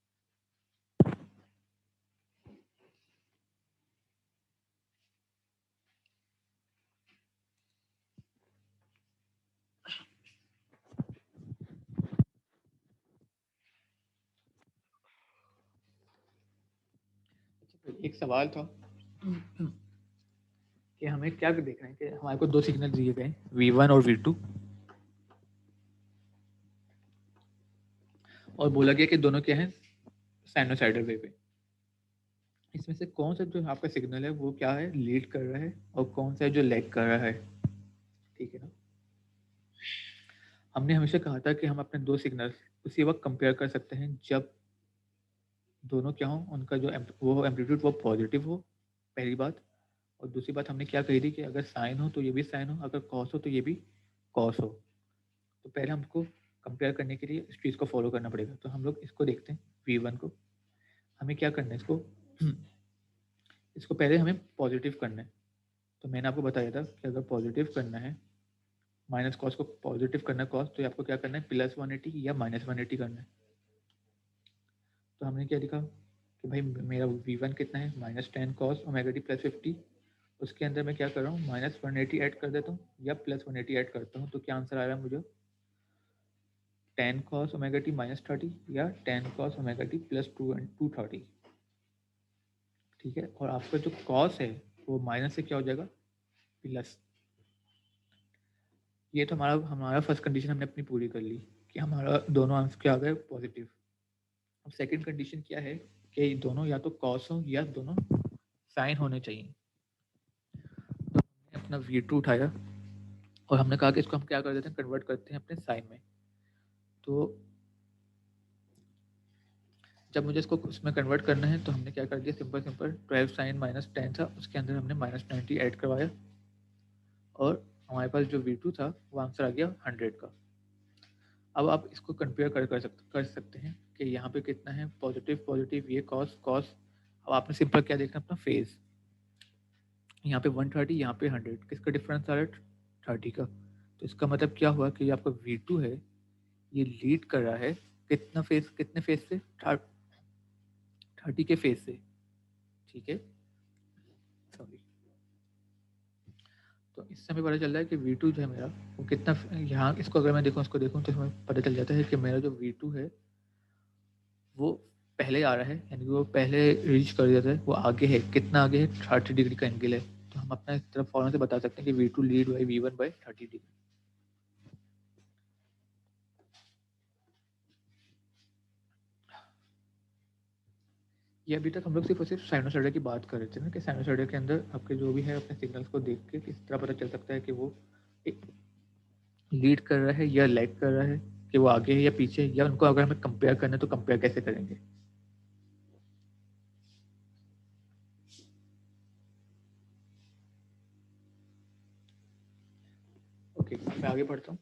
एक सवाल था कि हमें क्या देखना है कि हमारे को दो सिग्नल दिए गए V1 और V2, और बोला गया कि दोनों क्या हैं, साइनोसाइडल वेव है। इसमें से कौन सा जो आपका सिग्नल है वो क्या है, लीड कर रहा है, और कौन सा है जो लैग कर रहा है। ठीक है ना। हमने हमेशा कहा था कि हम अपने दो सिग्नल उसी वक्त कंपेयर कर सकते हैं जब दोनों क्या हो, उनका जो वो एम्पलीट्यूड वो पॉजिटिव हो, पहली बात। और दूसरी बात हमने क्या कही थी कि अगर साइन हो तो ये भी साइन हो, अगर कॉस हो तो ये भी कॉस हो। तो पहले हमको कंपेयर करने के लिए इस चीज़ को फॉलो करना पड़ेगा। तो हम लोग इसको देखते हैं V1 को। हमें क्या करना है, इसको पहले हमें पॉजिटिव करना है। तो मैंने आपको बताया था कि अगर पॉजिटिव करना है, माइनस कॉस को पॉजिटिव करना है कॉस, तो आपको क्या करना है, +180 या -180 करना है। तो हमने क्या लिखा कि भाई मेरा V1 कितना है, -10 cos ω t +50। उसके अंदर मैं क्या कर रहा हूँ, -180 ऐड कर देता हूँ या +180 ऐड करता हूँ। तो क्या आंसर आ रहा है मुझे, 10 cos ω t -30 या 10 cos ω t +230। ठीक है, और आपका जो कॉस है वो माइनस से क्या हो जाएगा, प्लस। ये तो हमारा हमारा फर्स्ट कंडीशन हमने अपनी पूरी कर ली कि हमारा दोनों आंसर क्या आ गए, पॉजिटिव। अब सेकंड कंडीशन क्या है कि दोनों या तो कॉस हो या दोनों साइन होने चाहिए। तो हमने अपना V2 उठाया और हमने कहा कि इसको हम क्या कर देते हैं, कन्वर्ट करते हैं अपने साइन में। तो जब मुझे इसको उसमें कन्वर्ट करना है तो हमने क्या कर दिया, सिंपल सिंपल 12 साइन -10 था, उसके अंदर हमने -90 ऐड करवाया, और हमारे पास जो V2 था वो आंसर आ गया 100 का। अब आप इसको कंपेयर कर सकते हैं कि यहाँ पे कितना है, पॉजिटिव पॉजिटिव, ये कॉस कॉस। अब आपने सिंपल क्या देखना, अपना फेज। यहाँ पे 130, यहाँ पे 100, किसका डिफरेंस आ रहा है, 30 का। तो इसका मतलब क्या हुआ कि आपका V2 है ये लीड कर रहा है कितने फेज से, 30 के फेज से। ठीक है, सॉरी। तो इससे हमें पता चल रहा है कि V2 जो है मेरा वो कितना, यहाँ इसको अगर मैं देखूँ, इसको देखूँ तो हमें पता चल जाता है कि मेरा जो V2 है वो पहले आ रहा है, यानी कि वो पहले रीच कर देता है, वो आगे है, कितना आगे है, 30 डिग्री का एंगल है। तो हम अपना इस तरफ फॉर्मूला से बता सकते हैं कि V2 lead by V1 by 30 degree. ये अभी तक हम लोग सिर्फ और सिर्फ साइनोसॉइडल की बात कर रहे थे ना, कि साइनोसॉइडल के अंदर आपके जो भी है अपने सिग्नल्स को देख के किस तरह पता चल सकता है कि वो लीड कर रहा है या लैग कर रहा है, कि वो आगे है या पीछे है, या उनको अगर हमें कंपेयर करना है तो कंपेयर कैसे करेंगे। ओके, मैं आगे बढ़ता हूँ।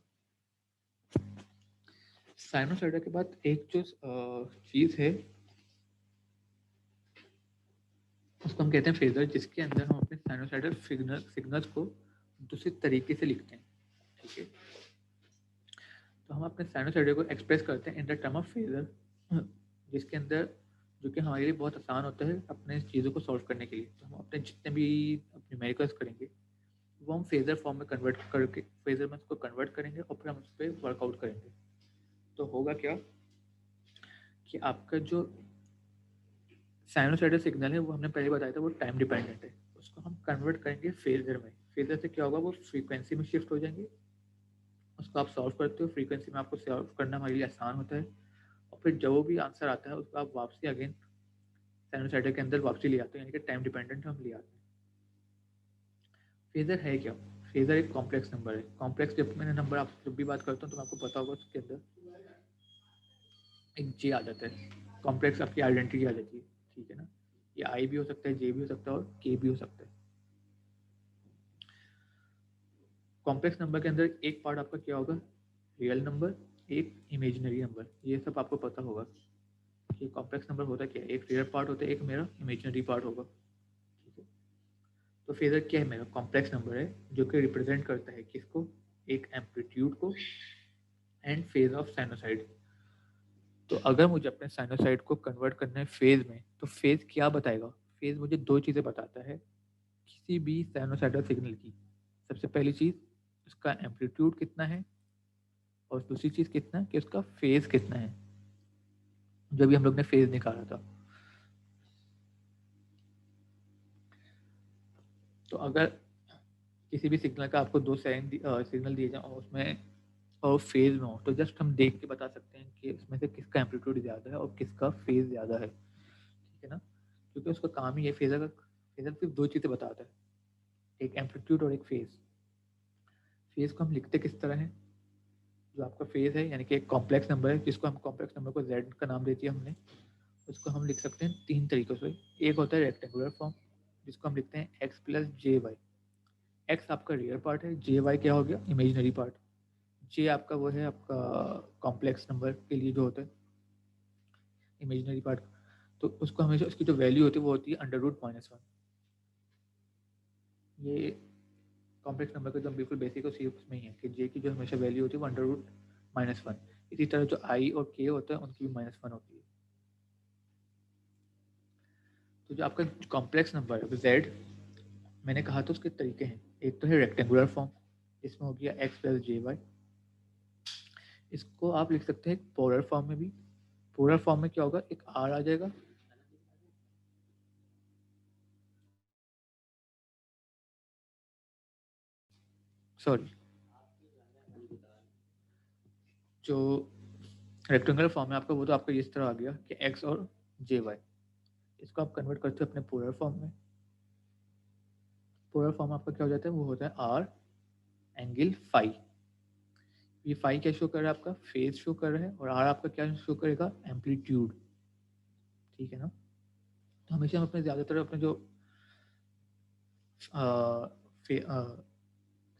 साइनोसॉइडल के बाद एक जो चीज़ है उसको हम कहते हैं फेजर, जिसके अंदर हम अपने साइनोसॉइडल सिग्नल्स को दूसरे तरीके से लिखते हैं। ठीक है, तो हम अपने साइनोसॉइडल को एक्सप्रेस करते हैं in the term of phasor, जिसके अंदर जो कि हमारे लिए बहुत आसान होता है अपने चीज़ों को सॉल्व करने के लिए। तो हम अपने जितने भी न्यूमेरिकल्स करेंगे वो हम फेजर फॉर्म में कन्वर्ट करके फेजर में उसको कन्वर्ट करेंगे और फिर हम उस पर वर्कआउट करेंगे। तो होगा क्या कि आपका जो साइनोसाइडल सिग्नल है वो हमने पहले बताया था वो टाइम डिपेंडेंट है, उसको हम कन्वर्ट करेंगे फेजर में। फेजर से क्या होगा, वो फ्रीक्वेंसी में शिफ्ट हो जाएंगे। उसको आप सॉल्व करते हो, फ्रीक्वेंसी में आपको सॉल्व करना हमारे लिए आसान होता है, और फिर जो भी आंसर आता है उसको आप वापसी अगेन साइनोसाइडल के अंदर वापसी ले आते हैं, यानी कि टाइम डिपेंडेंट हम ले आते हैं। फेजर है क्या? फेजर एक कॉम्प्लेक्स नंबर है। कॉम्प्लेक्स जब मैंने नंबर आप जब भी बात करता हूँ तो आपको पता होगा उसके अंदर एक जे आ जाता है, कॉम्प्लेक्स आपकी आइडेंटिटी आ जाती है, ठीक है ना। ये आई भी हो सकता है, जे भी हो सकता है और के भी हो सकता है। कॉम्प्लेक्स नंबर के अंदर एक पार्ट आपका क्या होगा, रियल नंबर, एक इमेजिनरी नंबर। ये सब आपको पता होगा कि कॉम्प्लेक्स नंबर होता क्या है, एक रियल पार्ट होता है, एक मेरा इमेजिनरी पार्ट होगा, ठीक है। तो फेजर क्या है, मेरा कॉम्प्लेक्स नंबर है जो कि रिप्रेजेंट करता है किसको, एक एम्पलीट्यूड को एंड फेज ऑफ साइनोसाइड। तो अगर मुझे अपने साइनोसाइड को कन्वर्ट करना है फेज में, तो फेज क्या बताएगा, फेज मुझे दो चीज़ें बताता है किसी भी साइनोसाइडल सिग्नल की। सबसे पहली चीज़ उसका एम्पलीट्यूड कितना है, और दूसरी चीज़ कितना है कि उसका फेज कितना है, जो भी हम लोग ने फेज निकाला था। तो अगर किसी भी सिग्नल का आपको दो सिग्नल दिए जाए और उसमें और फेज में हो, तो जस्ट हम देख के बता सकते हैं कि उसमें से किसका एम्पलीट्यूड ज़्यादा है और किसका फेज ज़्यादा है, ठीक है ना। क्योंकि उसका काम ही है, फेजर सिर्फ दो चीज़ें बताता है, एक एम्पलीट्यूड और एक फेज। फेज को हम लिखते किस तरह है, जो आपका फेज है यानी कि एक कॉम्प्लेक्स नंबर है जिसको हम कॉम्प्लेक्स नंबर को z का नाम दे दिया हमने, उसको हम लिख सकते हैं तीन तरीकों से। एक होता है रेक्टेंगुलर फॉर्म जिसको हम लिखते हैं x प्लस जे वाई। एक्स आपका रियल पार्ट है, जे वाई क्या हो गया, इमेजिनरी पार्ट। जे आपका वो है आपका कॉम्प्लेक्स नंबर के लिए जो होता है इमेजिनरी पार्ट। तो उसको हमेशा उसकी जो वैल्यू होती है वो होती है √-1। ये कॉम्प्लेक्स नंबर का जो बिल्कुल बेसिक और सीरीज में ही है कि जे की जो हमेशा वैल्यू होती है वो √-1। इसी तरह जो आई और के होता है उनकी भी -1 होती है। तो जो आपका कॉम्प्लेक्स नंबर है जेड, मैंने कहा था उसके तरीके हैं। एक तो है रेक्टेंगुलर फॉर्म जिसमें हो गया x प्लस जे वाई। इसको आप लिख सकते हैं पोलर फॉर्म में भी। पोलर फॉर्म में क्या होगा, एक r आ जाएगा, सॉरी, जो रेक्टेंगुलर फॉर्म है आपका वो तो आपका इस तरह आ गया कि x और जे वाई। इसको आप कन्वर्ट करते हो अपने पोलर फॉर्म में। पोलर फॉर्म आपका क्या हो जाता है, वो होता है r एंगल फाई। ये फाई क्या शो कर रहा है, आपका फेज शो कर रहा है, और r आपका क्या शो करेगा, एम्पलीट्यूड, ठीक है ना। तो हमेशा हम अपने ज़्यादातर अपने जो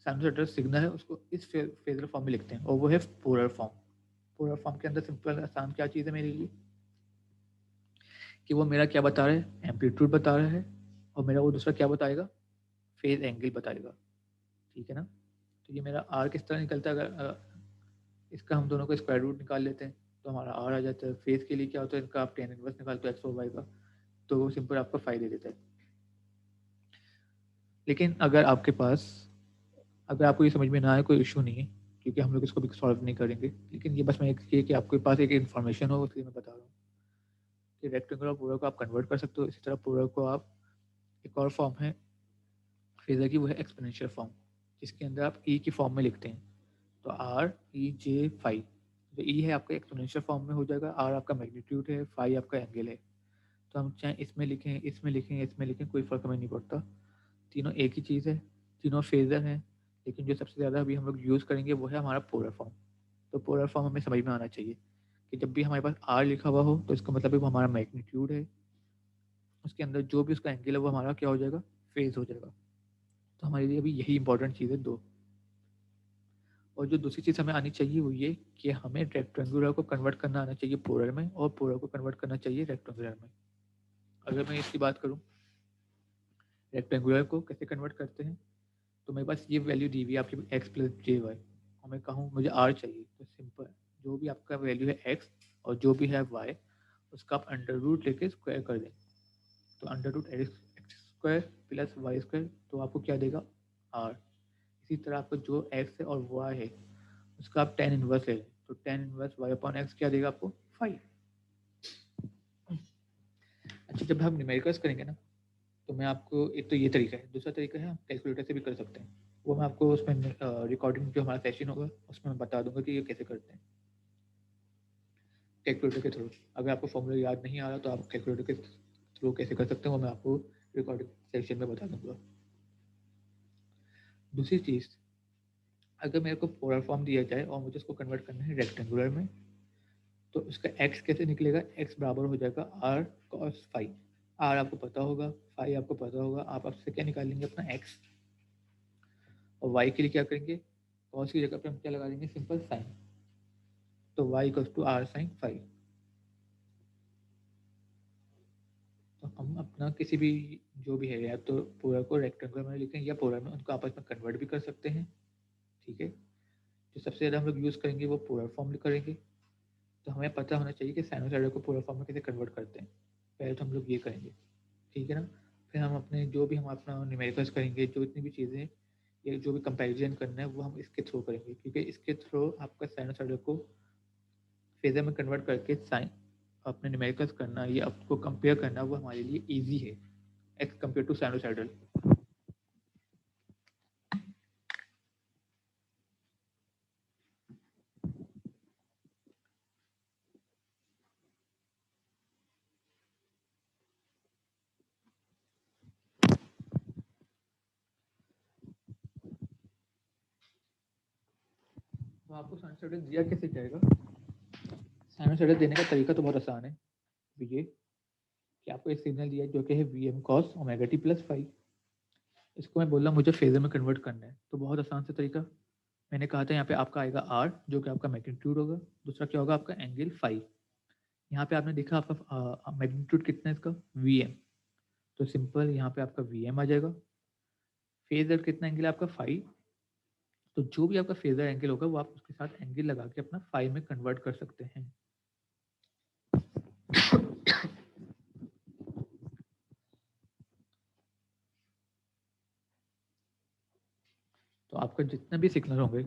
साइनोसाइडल सिग्नल है उसको इस फेजर फॉर्म में लिखते हैं, और वो है पोलर फॉर्म। पोलर फॉर्म के अंदर सिंपल आसान क्या चीज़ है मेरे लिए कि वो मेरा क्या बता रहा है, एम्पलीट्यूड बता रहा है, और मेरा वो दूसरा क्या बताएगा, फेज एंगल बताएगा, ठीक है ना। तो ये मेरा आर किस तरह निकलता है, अगर इसका हम दोनों का स्क्वायर रूट निकाल लेते हैं तो हमारा आर आ जाता है। फेज के लिए क्या होता है, इनका आप टेन इनवर्स निकालते हो एक्स और वाई का, तो वो सिंपल आपका फाइव दे देता है। लेकिन अगर आपके पास, अगर आपको ये समझ में ना आए कोई इशू नहीं है, क्योंकि हम लोग इसको भी सॉल्व नहीं करेंगे, लेकिन ये बस मैं एक कि आपके पास एक इन्फॉर्मेशन हो इसलिए मैं बता रहा हूँ कि रेक्टेंगुलर पूरा को आप कन्वर्ट कर सकते हो। इसी तरह पूरा को आप, एक और फॉर्म है फेजर की, वो है एक्सपोनेंशियल फॉर्म, जिसके अंदर आप ई की फॉर्म में लिखते हैं। तो आर ई जे फाई, जो ई है आपका एक्सपोनेंशियल फॉर्म में हो जाएगा, आर आपका मैग्नीट्यूड है, फाई आपका एंगल है। तो हम चाहे इसमें लिखें, इसमें लिखें, इसमें लिखें, कोई फ़र्क हमें नहीं पड़ता, तीनों एक ही चीज़ है, तीनों फेजर हैं। लेकिन जो सबसे ज़्यादा अभी हम लोग यूज़ करेंगे वो है हमारा पोलर फॉर्म। तो पोलर फॉर्म हमें समझ में आना चाहिए कि जब भी हमारे पास आर लिखा हुआ हो तो इसका मतलब है वो हमारा मैग्नीट्यूड है, उसके अंदर जो भी उसका एंगल है वो हमारा क्या हो जाएगा, फेज हो जाएगा। तो हमारे लिए अभी यही इंपॉर्टेंट चीज़ है दो। और जो दूसरी चीज़ हमें आनी चाहिए वो ये कि हमें रेक्टेंगुलर को कन्वर्ट करना आना चाहिए पोलर में, और पोलर को कन्वर्ट करना चाहिए रेक्टेंगुलर में। अगर मैं इसकी बात करूँ रेक्टेंगुलर को कैसे कन्वर्ट करते हैं, तो मेरे पास ये वैल्यू दी हुई है आपकी एक्स प्लस जे वाई, और मैं कहूँ मुझे आर चाहिए, तो सिंपल जो भी आपका वैल्यू है एक्स और जो भी है वाई, उसका आप अंडर रूट लेके स्क्वायर कर दें, तो under root X square plus Y square, तो आपको क्या देगा आर। इसी तरह आपको जो एक्स है और वाई है उसका आप टेन इनवर्स ले लें, तो tan inverse Y upon X क्या देगा आपको 5। अच्छा, जब हम न्यूमेरिकल्स करेंगे ना, तो मैं आपको एक तो ये तरीका है, दूसरा तरीका है हम कैलकुलेटर से भी कर सकते हैं, वो मैं आपको उसमें रिकॉर्डिंग जो हमारा सेशन होगा उसमें मैं बता दूंगा कि ये कैसे करते हैं कैलकुलेटर के थ्रू। अगर आपको फॉर्मूला याद नहीं आ रहा तो आप कैलकुलेटर के थ्रू कैसे कर सकते हैं वो मैं आपको रिकॉर्डिंग सेक्शन में बता दूंगा। दूसरी चीज़, अगर मेरे को पोलर फॉर्म दिया जाए और मुझे उसको कन्वर्ट करना है रेक्टेंगुलर में, तो उसका x कैसे निकलेगा, x बराबर हो जाएगा r cos फाई। r आपको पता होगा, फाई आपको पता होगा, आप आपसे क्या निकालेंगे अपना x, और y के लिए क्या करेंगे, cos की जगह पे हम क्या लगा देंगे सिंपल साइन, तो y equals to r sine phi. तो हम अपना किसी भी जो भी है, या तो पोलर को रेक्टेंगुलर में लिखें या पोलर में, उनको आपस में कन्वर्ट भी कर सकते हैं। ठीक है, जो सबसे ज़्यादा हम लोग यूज़ करेंगे वो पोलर फॉर्म करेंगे, तो हमें पता होना चाहिए कि साइनोसॉइड को पोलर फॉर्म में कैसे कन्वर्ट करते हैं। पहले तो हम लोग ये करेंगे, ठीक है ना। फिर हम अपने जो भी हम अपना न्यूमेरिकल्स करेंगे, जो इतनी भी चीज़ें या जो भी कंपैरिजन करना है वो हम इसके थ्रू करेंगे, क्योंकि इसके थ्रू आपका साइनोसॉइड को फेजर में कन्वर्ट करके साइन अपने न्यूमेरिकल्स करना या आपको कंपेयर करना वो हमारे लिए ईजी है एज कम्पेयर टू साइनोसॉइडल। तो आपको साइनोसॉइडल दिया कैसे जाएगा, साइनोसॉइडल देने का तरीका तो बहुत आसान है। ये कि आपको एक सिग्नल दिया जो कि है V M cos omega T plus five, इसको मैं बोला मुझे फेजर में कन्वर्ट करना है, तो बहुत आसान से तरीका, मैंने कहा था यहाँ पे आपका आएगा आर जो कि आपका मैग्नीट्यूड होगा, दूसरा क्या होगा आपका एंगल फाइव। यहाँ पे आपने देखा आपका मैग्नीट्यूड कितना है इसका वी एम, तो सिंपल यहाँ पे आपका वी एम आ जाएगा। फेजर कितना एंगल है आपका फाइव, तो जो भी आपका फेजर एंगल होगा वो आप उसके साथ एंगल लगा के अपना फाइव में कन्वर्ट कर सकते हैं। तो आपका जितना भी सिग्नल होंगे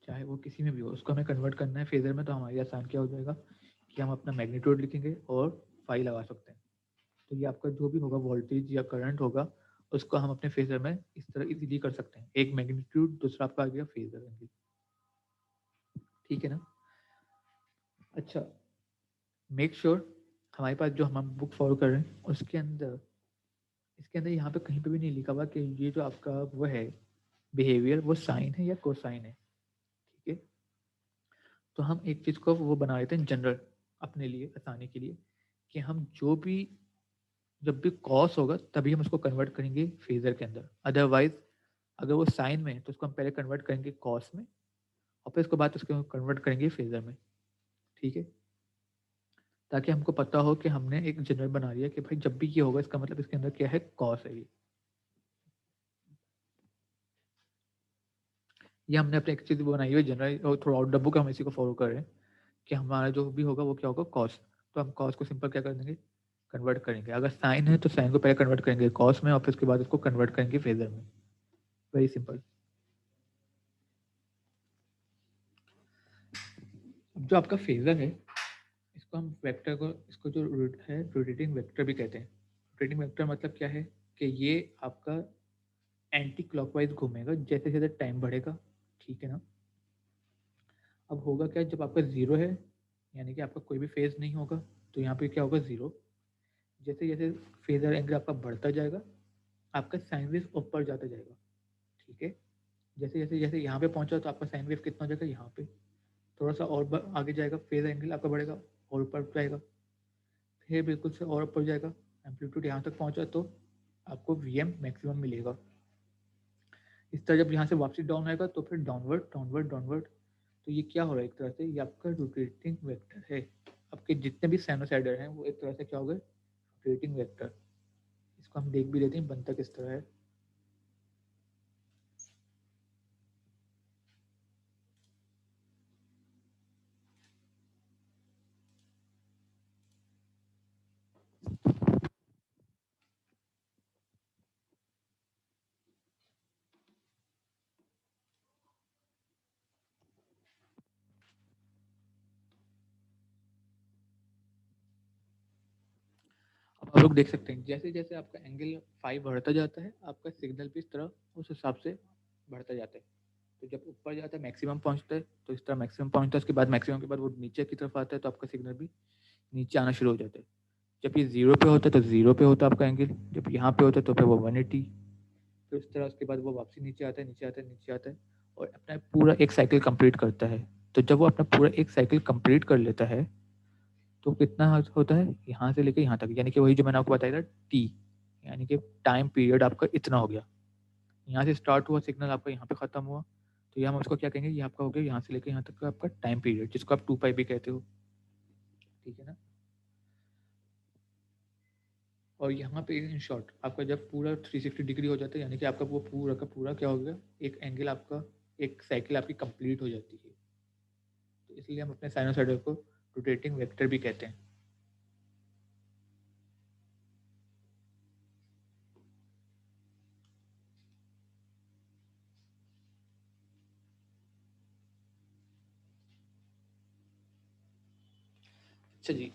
चाहे वो किसी में भी हो, उसको हमें कन्वर्ट करना है फेजर में, तो हमारे आसान क्या हो जाएगा कि हम अपना मैग्नीट्यूड लिखेंगे और फाइव लगा सकते हैं। तो ये आपका जो भी होगा वोल्टेज या करंट होगा उसको हम अपने फेजर में इस तरह इजीली कर सकते हैं, एक मैग्नीट्यूड दूसरा आपका आ गया फेजर एंगल। ठीक है ना। अच्छा, मेक श्योर हमारे पास जो हम बुक फॉलो कर रहे हैं उसके अंदर, इसके अंदर यहाँ पे कहीं पे भी नहीं लिखा हुआ कि ये जो आपका वो है बिहेवियर वो साइन है या कोसाइन है। ठीक है, तो हम एक चीज़ को वो बना लेते हैं जनरल अपने लिए आसानी के लिए, कि हम जो भी जब भी कॉस होगा तभी हम उसको कन्वर्ट करेंगे फेजर के अंदर, अदरवाइज अगर वो साइन में है तो उसको हम पहले कन्वर्ट करेंगे कॉस में और फिर उसके बाद उसको कन्वर्ट करेंगे फेजर में। ठीक है, ताकि हमको पता हो कि हमने एक जनरल बना लिया कि भाई जब भी ये होगा इसका मतलब इसके अंदर क्या है कॉस है ये हमने अपने एक चीज़ बनाई हुई जनरल और थ्रू आउट द बुक हम इसी को फॉलो कर रहे हैं कि हमारा जो भी होगा वो क्या होगा कॉस, तो हम कॉस को सिंपल क्या कर देंगे कन्वर्ट करेंगे, अगर साइन है तो साइन को पहले कन्वर्ट करेंगे कॉस में और फिर उसके बाद उसको कन्वर्ट करेंगे फेजर में। Very simple. अब जो आपका फेजर है इसको हम वेक्टर को, इसको जो है रोटेटिंग वेक्टर भी कहते हैं। रोटेटिंग वेक्टर मतलब क्या है कि ये आपका एंटी क्लॉकवाइज घूमेगा जैसे जैसे टाइम बढ़ेगा। ठीक है ना। अब होगा क्या, जब आपका जीरो है यानी कि आपका कोई भी फेज नहीं होगा, तो यहाँ पे क्या होगा जीरो, जैसे जैसे फेजर एंगल आपका बढ़ता जाएगा आपका साइन वेव ऊपर जाता जाएगा। ठीक है, जैसे जैसे जैसे यहाँ पे पहुंचा तो आपका साइन वेव कितना हो जाएगा, यहाँ पे थोड़ा सा और आगे जाएगा, फेज एंगल आपका बढ़ेगा और ऊपर जाएगा, फिर बिल्कुल से और ऊपर जाएगा, एम्पलीट्यूड यहाँ तक पहुंचा तो आपको वी एम मैक्सिमम मिलेगा। इस तरह जब यहाँ से वापसी डाउन आएगा तो फिर डाउनवर्ड डाउनवर्ड डाउनवर्ड, तो ये क्या हो रहा है एक तरह से ये आपका रोटेटिंग वेक्टर है। आपके जितने भी साइनोसाइडर हैं वो एक तरह से क्या हो गए रोटेटिंग वेक्टर। इसको हम देख भी लेते हैं बनता किस तरह है। लोग देख सकते हैं जैसे जैसे आपका एंगल 5 बढ़ता जाता है आपका सिग्नल भी इस तरह उस हिसाब से बढ़ता जाता है। तो जब ऊपर जाता है मैक्सिमम पहुंचता है तो इस तरह मैक्सिमम पहुंचता है, उसके बाद मैक्सिमम के बाद वो नीचे की तरफ आता है तो आपका सिग्नल भी नीचे आना शुरू हो जाता है। जब ये 0 पे होता है तो 0 पे होता है आपका एंगल, जब यहाँ पे होता है तो फिर वो 180, फिर इस तरह उसके बाद वो वापसी नीचे आता है नीचे आता है नीचे आता है और अपना पूरा एक साइकिल कंप्लीट करता है। तो जब वो अपना पूरा एक साइकिल कंप्लीट कर लेता है तो कितना होता है यहाँ से लेके यहाँ तक, यानी कि वही जो मैंने आपको बताया था टी, यानी कि टाइम पीरियड आपका इतना हो गया। यहाँ से स्टार्ट हुआ सिग्नल आपका यहाँ पे खत्म हुआ, तो ये हम उसको क्या कहेंगे, ये आपका हो गया यहाँ से लेके यहाँ तक का आपका टाइम पीरियड, जिसको आप 2 पाई भी कहते हो। ठीक है ना। और यहाँ पे इन शॉर्ट आपका जब पूरा 360 डिग्री हो जाता है, यानी कि आपका वो पूरा का पूरा क्या हो गया, एक एंगल आपका, एक साइकिल आपकी कंप्लीट हो जाती है। तो इसलिए हम अपने साइनोसॉइडल को रोटेटिंग वेक्टर भी कहते हैं। अच्छा जी,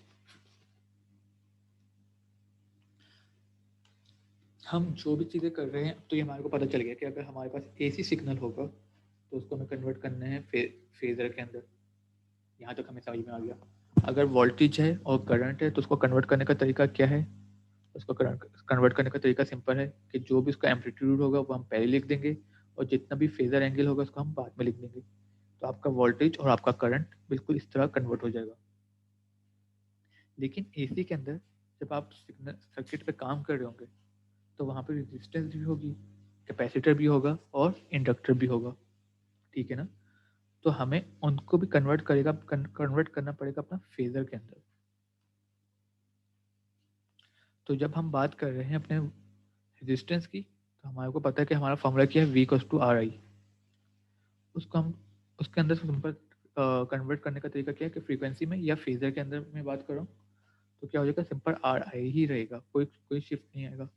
हम जो भी चीज़ें कर रहे हैं तो ये हमारे को पता चल गया कि अगर हमारे पास एसी सिग्नल होगा तो उसको हमें कन्वर्ट करना है फेजर के अंदर। यहाँ तक हमें समझ में आ गया। अगर वोल्टेज है और करंट है तो उसको कन्वर्ट करने का तरीका क्या है, उसको कन्वर्ट करने का तरीका सिंपल है कि जो भी उसका एम्पलीट्यूड होगा वो हम पहले लिख देंगे और जितना भी फेजर एंगल होगा उसको हम बाद में लिख देंगे। तो आपका वोल्टेज और आपका करंट बिल्कुल इस तरह कन्वर्ट हो जाएगा। लेकिन एसी के अंदर जब आप सिग्नल सर्किट पे काम कर रहे होंगे तो वहाँ पे रेजिस्टेंस भी होगी, कैपेसिटर भी होगा और इंडक्टर भी होगा। ठीक है ना। तो हमें उनको भी कन्वर्ट करना पड़ेगा अपना फेजर के अंदर। तो जब हम बात कर रहे हैं अपने रेजिस्टेंस की तो हमारे को पता है कि हमारा फॉर्मूला क्या है, V equals to R I. उसको हम उसके अंदर सिंपल कन्वर्ट करने का तरीका क्या है कि फ्रीक्वेंसी में या फेजर के अंदर मैं बात कर रहा हूँ तो क्या हो जाएगा, सिंपल आर आई ही रहेगा, कोई कोई शिफ्ट नहीं आएगा।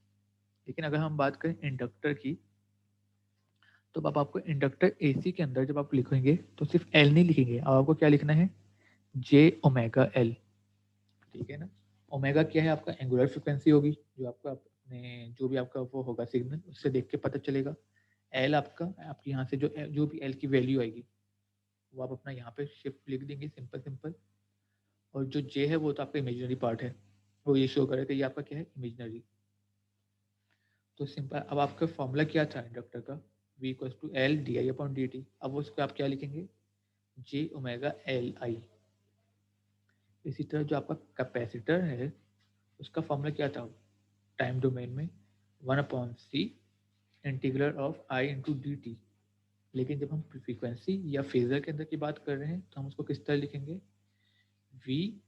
लेकिन अगर हम बात करें इंडक्टर की तो अब आपको इंडक्टर एसी के अंदर जब आप लिखेंगे तो सिर्फ एल नहीं लिखेंगे, अब आपको क्या लिखना है, जे ओमेगा एल। ठीक है ना। ओमेगा क्या है, आपका एंगुलर फ्रिक्वेंसी होगी जो आपका अपने जो भी आपका वो होगा सिग्नल उससे देख के पता चलेगा। एल आपका आपके यहाँ से जो भी एल की वैल्यू आएगी वो आप अपना यहाँ पे शिफ्ट लिख देंगे सिंपल सिंपल। और जो जे है वो तो आपका इमेजिनरी पार्ट है, वो ये शो करेगा ये आपका क्या है, इमेजिनरी। तो सिंपल अब आपका फॉर्मूला क्या था इंडक्टर का, V equals to L D I upon D T. अब उसको आप क्या लिखेंगे, जे ओमेगा एल आई। इसी तरह जो आपका कैपेसिटर है उसका फॉर्मूला क्या था टाइम डोमेन में, 1/c integral of I into D T. लेकिन जब हम फ्रीक्वेंसी या फेजर के अंदर की बात कर रहे हैं तो हम उसको किस तरह लिखेंगे, V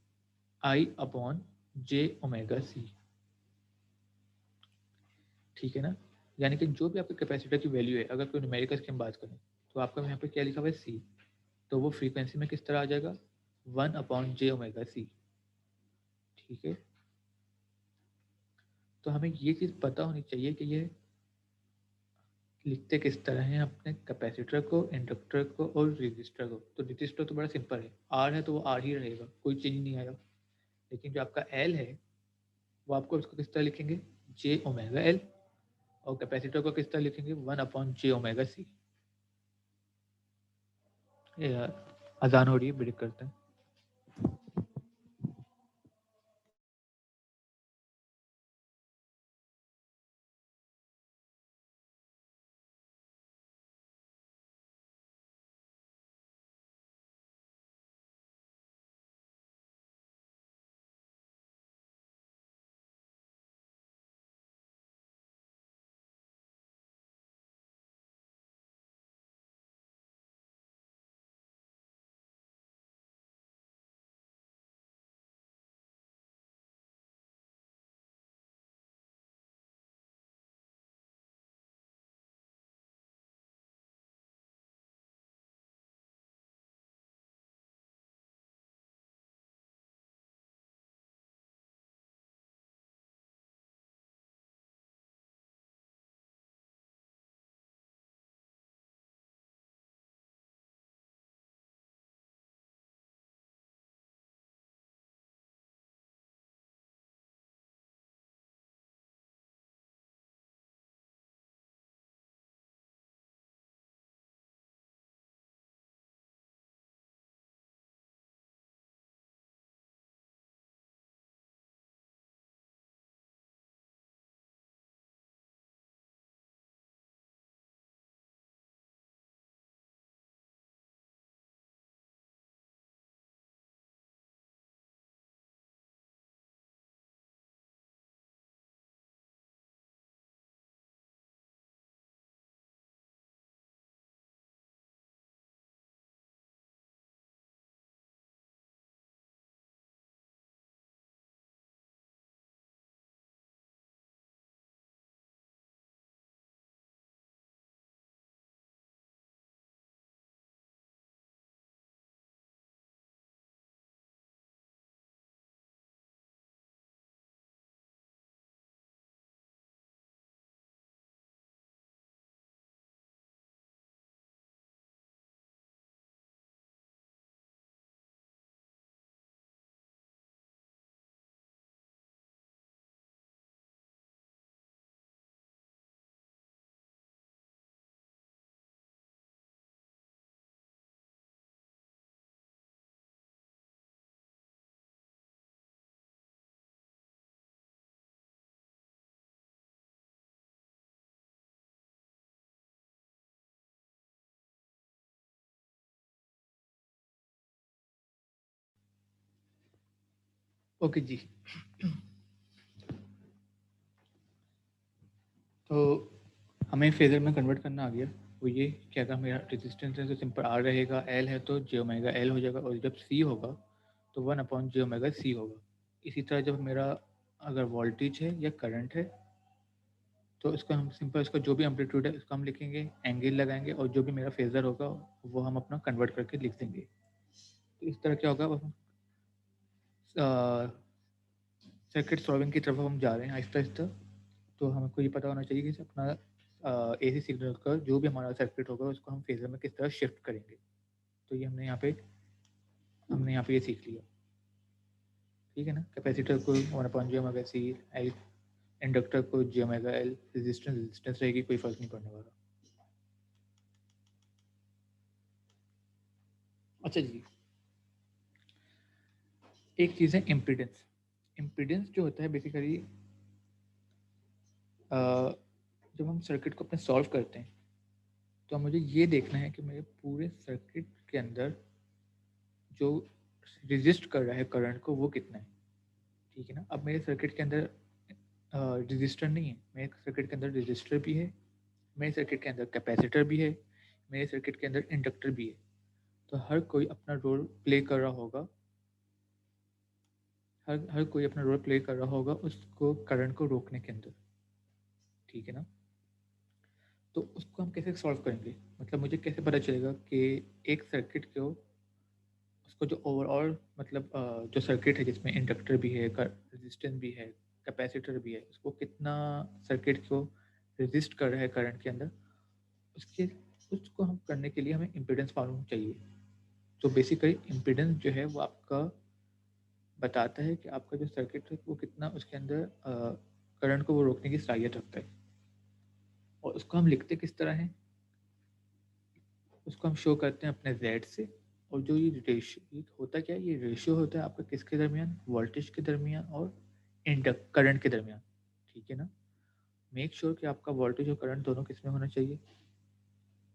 I upon J omega C. ठीक है ना। यानी कि जो भी आपके कैपेसिटर की वैल्यू है, अगर कोई न्यूमेरिकल्स की हम बात करें तो आपका यहाँ पे क्या लिखा हुआ है सी, तो वो फ्रीक्वेंसी में किस तरह आ जाएगा, 1/j ओमेगा सी। ठीक है। तो हमें ये चीज़ पता होनी चाहिए कि ये लिखते किस तरह हैं अपने कैपेसिटर को, इंडक्टर को और रजिस्टर को। तो रजिस्टर तो बड़ा सिंपल है, आर है तो वो आर ही रहेगा, कोई चेंज नहीं आएगा। लेकिन जो आपका एल है वो आपको उसको किस तरह लिखेंगे, जे ओमेगा एल। और कैपेसिटर को किस तरह लिखेंगे, 1/j ओमेगा सी। अजान हो रही है, ब्रेक करते हैं। ओके जी। तो हमें फेजर में कन्वर्ट करना आ गया। वो ये कि अगर मेरा रेजिस्टेंस है तो सिंपल आर रहेगा, एल है तो जे ओमेगा एल हो जाएगा, और जब सी होगा तो 1/जे ओमेगा सी होगा। इसी तरह जब मेरा अगर वोल्टेज है या करंट है तो इसका हम सिंपल इसका जो भी एम्पलीट्यूड है उसका हम लिखेंगे, एंगल लगाएंगे, और जो भी मेरा फेजर होगा वो हम अपना कन्वर्ट करके लिख देंगे। तो इस तरह क्या होगा, सर्किट सॉल्विंग की तरफ हम जा रहे हैं आहिस्ता आहिस्ता। तो हमको ये पता होना चाहिए कि अपना एसी सिग्नल का जो भी हमारा सर्किट होगा उसको हम फेजर में किस तरह शिफ्ट करेंगे। तो ये हमने यहाँ पे ये सीख लिया, ठीक है ना। कैपेसिटर को 1/जे ओमेगा सी, एल इंडक्टर को जे ओमेगा एल, रेजिस्टेंस रहेगी, कोई फर्क नहीं पड़ने वाला। अच्छा जी, एक चीज़ है इम्पीडेंस। इम्पीडेंस जो होता है बेसिकली जब हम सर्किट को अपने सॉल्व करते हैं तो मुझे ये देखना है कि मेरे पूरे सर्किट के अंदर जो रेजिस्ट कर रहा है करंट को वो कितना है, ठीक है ना। अब मेरे सर्किट के अंदर रेजिस्टर नहीं है, मेरे सर्किट के अंदर रेजिस्टर भी है, मेरे सर्किट के अंदर कैपेसिटर भी है, मेरे सर्किट के अंदर इंडक्टर भी है। तो हर कोई अपना रोल प्ले कर रहा होगा, हर कोई अपना रोल प्ले कर रहा होगा उसको करंट को रोकने के अंदर, ठीक है ना। तो उसको हम कैसे सॉल्व करेंगे, मतलब मुझे कैसे पता चलेगा कि एक सर्किट को उसको जो ओवरऑल मतलब जो सर्किट है जिसमें इंडक्टर भी है, रेजिस्टेंस भी है, कैपेसिटर भी है, उसको कितना सर्किट को रेजिस्ट कर रहा है करंट के अंदर, उसके उसको हम करने के लिए हमें इम्पीडेंस मालूम चाहिए। तो बेसिकली इम्पीडेंस जो है वो आपका बताता है कि आपका जो सर्किट है वो कितना उसके अंदर करंट को वो रोकने की सलाहियत रखता है। और उसको हम लिखते किस तरह है, उसको हम शो करते हैं अपने Z से। और जो ये रेशियो होता क्या है, ये रेशियो होता है आपका किसके दरमियान, वोल्टेज के दरमियान और करंट के दरमियान, ठीक है ना। मेक श्योर कि आपका वोल्टेज और करंट दोनों किस में होना चाहिए,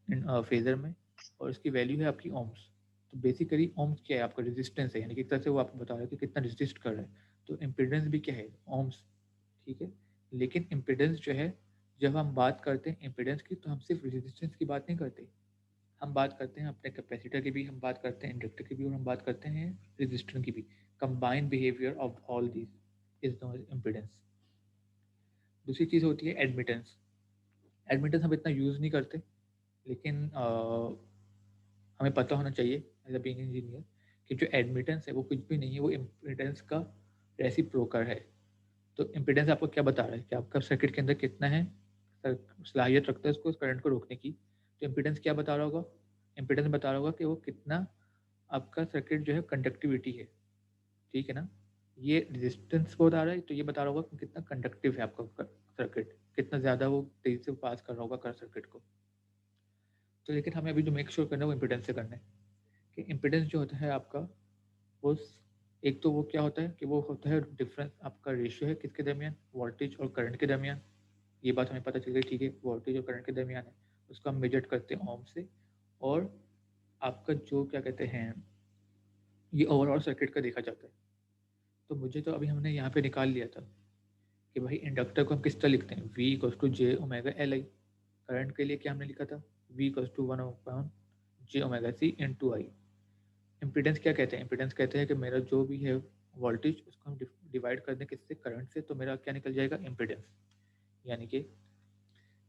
इन फेजर में, और इसकी वैल्यू है आपकी ओम्स। तो बेसिकली ओम्स क्या है, आपका रेजिस्टेंस है, यानी कि एक तरह से वो आपको बता रहा है कि कितना रेजिस्ट कर रहा है। तो इम्पीडेंस भी क्या है, ओम्स, ठीक है। लेकिन इम्पीडेंस जो है, जब हम बात करते हैं इम्पीडेंस की तो हम सिर्फ रेजिस्टेंस की बात नहीं करते, हम बात करते हैं अपने कैपेसिटर की भी, हम बात करते हैं इंडक्टर की भी, और हम बात करते हैं रेजिस्टर की भी। Combined behaviour of all these is known as impedance. दूसरी चीज़ होती है एडमिटेंस। एडमिटेंस हम इतना यूज़ नहीं करते, लेकिन हमें पता होना चाहिए एज अ बीइंग इंजीनियर कि जो एडमिटेंस है वो कुछ भी नहीं है, वो इम्पीडेंस का रेसिप्रोकल है। तो इम्पीडेंस आपको क्या बता रहा है कि आपका सर्किट के अंदर कितना है, सलाहियत रखता है उसको उस करंट को रोकने की। तो इम्पीडेंस क्या बता रहा होगा, इम्पीडेंस बता रहा होगा कि वो कितना आपका सर्किट जो है कंडक्टिविटी है, ठीक है ना। ये रेजिस्टेंस को बता रहा है, तो ये बता रहा होगा कि कितना कंडक्टिव है आपका सर्किट, कितना ज़्यादा वो तेजी से पास कर रहा होगा कर सर्किट को। तो लेकिन हमें अभी जो मेक श्योर करना है वो इम्पीडेंस से करना है कि इम्पीडेंस जो होता है आपका वो एक तो वो क्या होता है कि वो होता है डिफरेंस, आपका रेशियो है किसके दरमियान, वोल्टेज और करंट के दरमियान। ये बात हमें पता चल गई, ठीक है, वोल्टेज और करंट के दरमियान है, उसको हम मेजर करते हैं ओम से। और आपका जो क्या कहते हैं ये ओवरऑल सर्किट का देखा जाता है। तो मुझे तो अभी हमने यहाँ पे निकाल लिया था कि भाई इंडक्टर को हम किस तरह लिखते हैं, V equals to J omega L I. Current के लिए क्या हमने लिखा था, V इक्वल्स टू 1/जे omega C into I. Impedance क्या कहते हैं, इम्पीडेंस कहते हैं कि मेरा जो भी है वोल्टेज उसको हम डिवाइड कर दें किससे, करंट से, तो मेरा क्या निकल जाएगा, इम्पीडेंस। यानी कि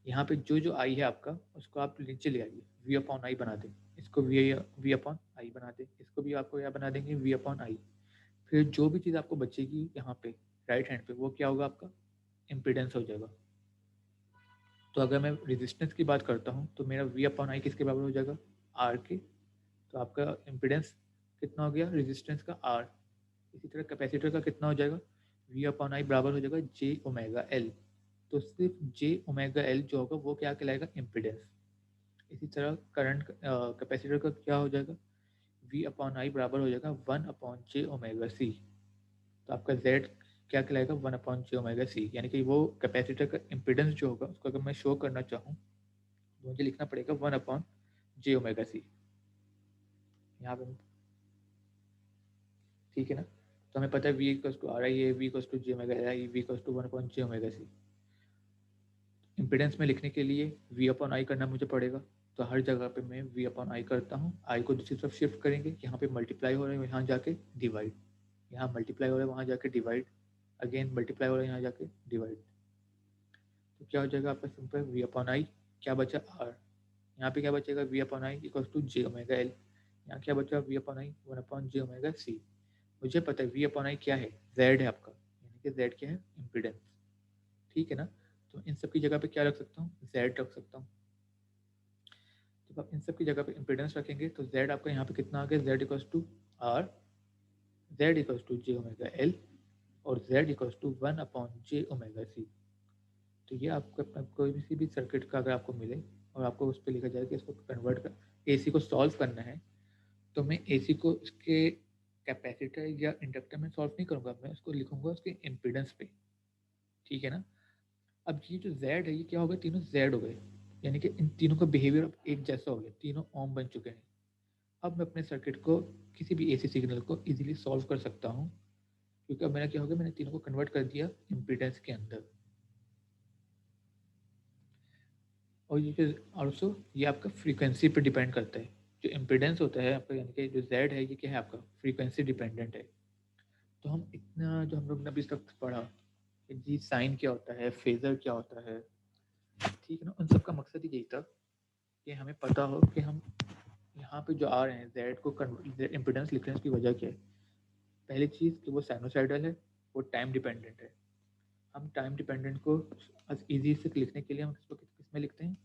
यहाँ पे जो जो आई है आपका उसको आप नीचे ले आइए, V/I बना दें, इसको V/I बना दें, इसको भी आपको यहाँ बना देंगे V/I। फिर जो भी चीज़ आपको बचेगी यहाँ पे राइट हैंड पे वो क्या होगा, आपका इम्पीडेंस हो जाएगा। तो अगर मैं रेजिस्टेंस की बात करता हूँ तो मेरा V/I किसके बराबर हो जाएगा, R के। तो आपका इम्पीडेंस कितना हो गया, रेजिस्टेंस का R। इसी तरह कैपेसिटर का कितना हो जाएगा, V/I बराबर हो जाएगा जे ओमेगा एल। तो सिर्फ जे ओमेगा एल जो होगा वो क्या कहलाएगा, इम्पीडेंस। इसी तरह करंट कैपेसिटर का क्या हो जाएगा, V/I बराबर हो जाएगा 1/जे ओमेगा सी। तो आपका Z क्या कहलाएगा, 1/जे ओमेगा सी। यानी कि वो कैपेसिटर का इम्पीडेंस जो होगा उसको अगर मैं शो करना चाहूँ तो मुझे लिखना पड़ेगा 1/जे ओमेगा सी यहाँ पे, ठीक है ना। तो हमें पता है v equals to R I है, v equals to J omega L I, v equals to 1/j omega C. Impedance में लिखने के लिए v अपॉन आई करना मुझे पड़ेगा, तो हर जगह पे मैं v अपॉन आई करता हूँ। आई को दूसरी तरफ शिफ्ट करेंगे, यहाँ पे मल्टीप्लाई हो रहा है, यहाँ जाके डिवाइड, यहाँ मल्टीप्लाई हो रहा है, वहाँ जाके डिवाइड, अगेन मल्टीप्लाई हो रहा है, यहाँ जाके डिवाइड। तो क्या हो जाएगा आपका सिंपल v अपॉन आई, क्या बचा r, यहाँ पे क्या बचेगा v upon I equals to J omega L, यहाँ क्या बचा v upon I 1/j omega C. मुझे पता है v अपॉन आई क्या है, z है आपका, यानी कि z क्या है, इम्पीडेंस, ठीक है ना। तो इन सब की जगह पे क्या रख सकता हूँ, z रख सकता हूँ। जब आप इन सब की जगह पे इम्पीडेंस रखेंगे तो z आपका यहाँ पे कितना आ गया, z equals to r, z equals to J omega L और z equals to 1/j omega C. तो ये आपको अपना कोई भी सर्किट का अगर आपको मिले और आपको उस पर लिखा जाए कि इसको कन्वर्ट कर AC को सॉल्व करना है, तो मैं AC को इसके कैपेसिटर या इंडक्टर में सॉल्व नहीं करूँगा, मैं उसको लिखूंगा उसके इम्पीडेंस पे, ठीक है ना। अब ये जो Z है ये क्या हो गया, तीनों Z हो गए, यानी कि इन तीनों का बिहेवियर एक जैसा हो गया, तीनों ओम बन चुके हैं। अब मैं अपने सर्किट को किसी भी AC सिग्नल को इजीली सॉल्व कर सकता हूँ, क्योंकि अब मेरा क्या हो गया, मैंने तीनों को कन्वर्ट कर दिया इम्पीडेंस के अंदर। और ये जो ऑल्सो ये आपका फ्रीक्वेंसी पे डिपेंड करता है, जो इम्पीडेंस होता है आपका, यानी कि जो Z है ये क्या है आपका, फ्रीक्वेंसी डिपेंडेंट है। तो हम इतना जो हम लोग ने अभी तक पढ़ा कि जी साइन क्या होता है, फेजर क्या होता है, ठीक है ना, उन सब का मकसद ही यही था कि हमें पता हो कि हम यहाँ पे जो आ रहे हैं Z को इम्पीडेंस लिखने की वजह क्या है। पहली चीज़ कि वो साइनोसाइडल है, वो टाइम डिपेंडेंट है। हम टाइम डिपेंडेंट को ईजी से लिखने के लिए हम इसको किस में लिखते हैं,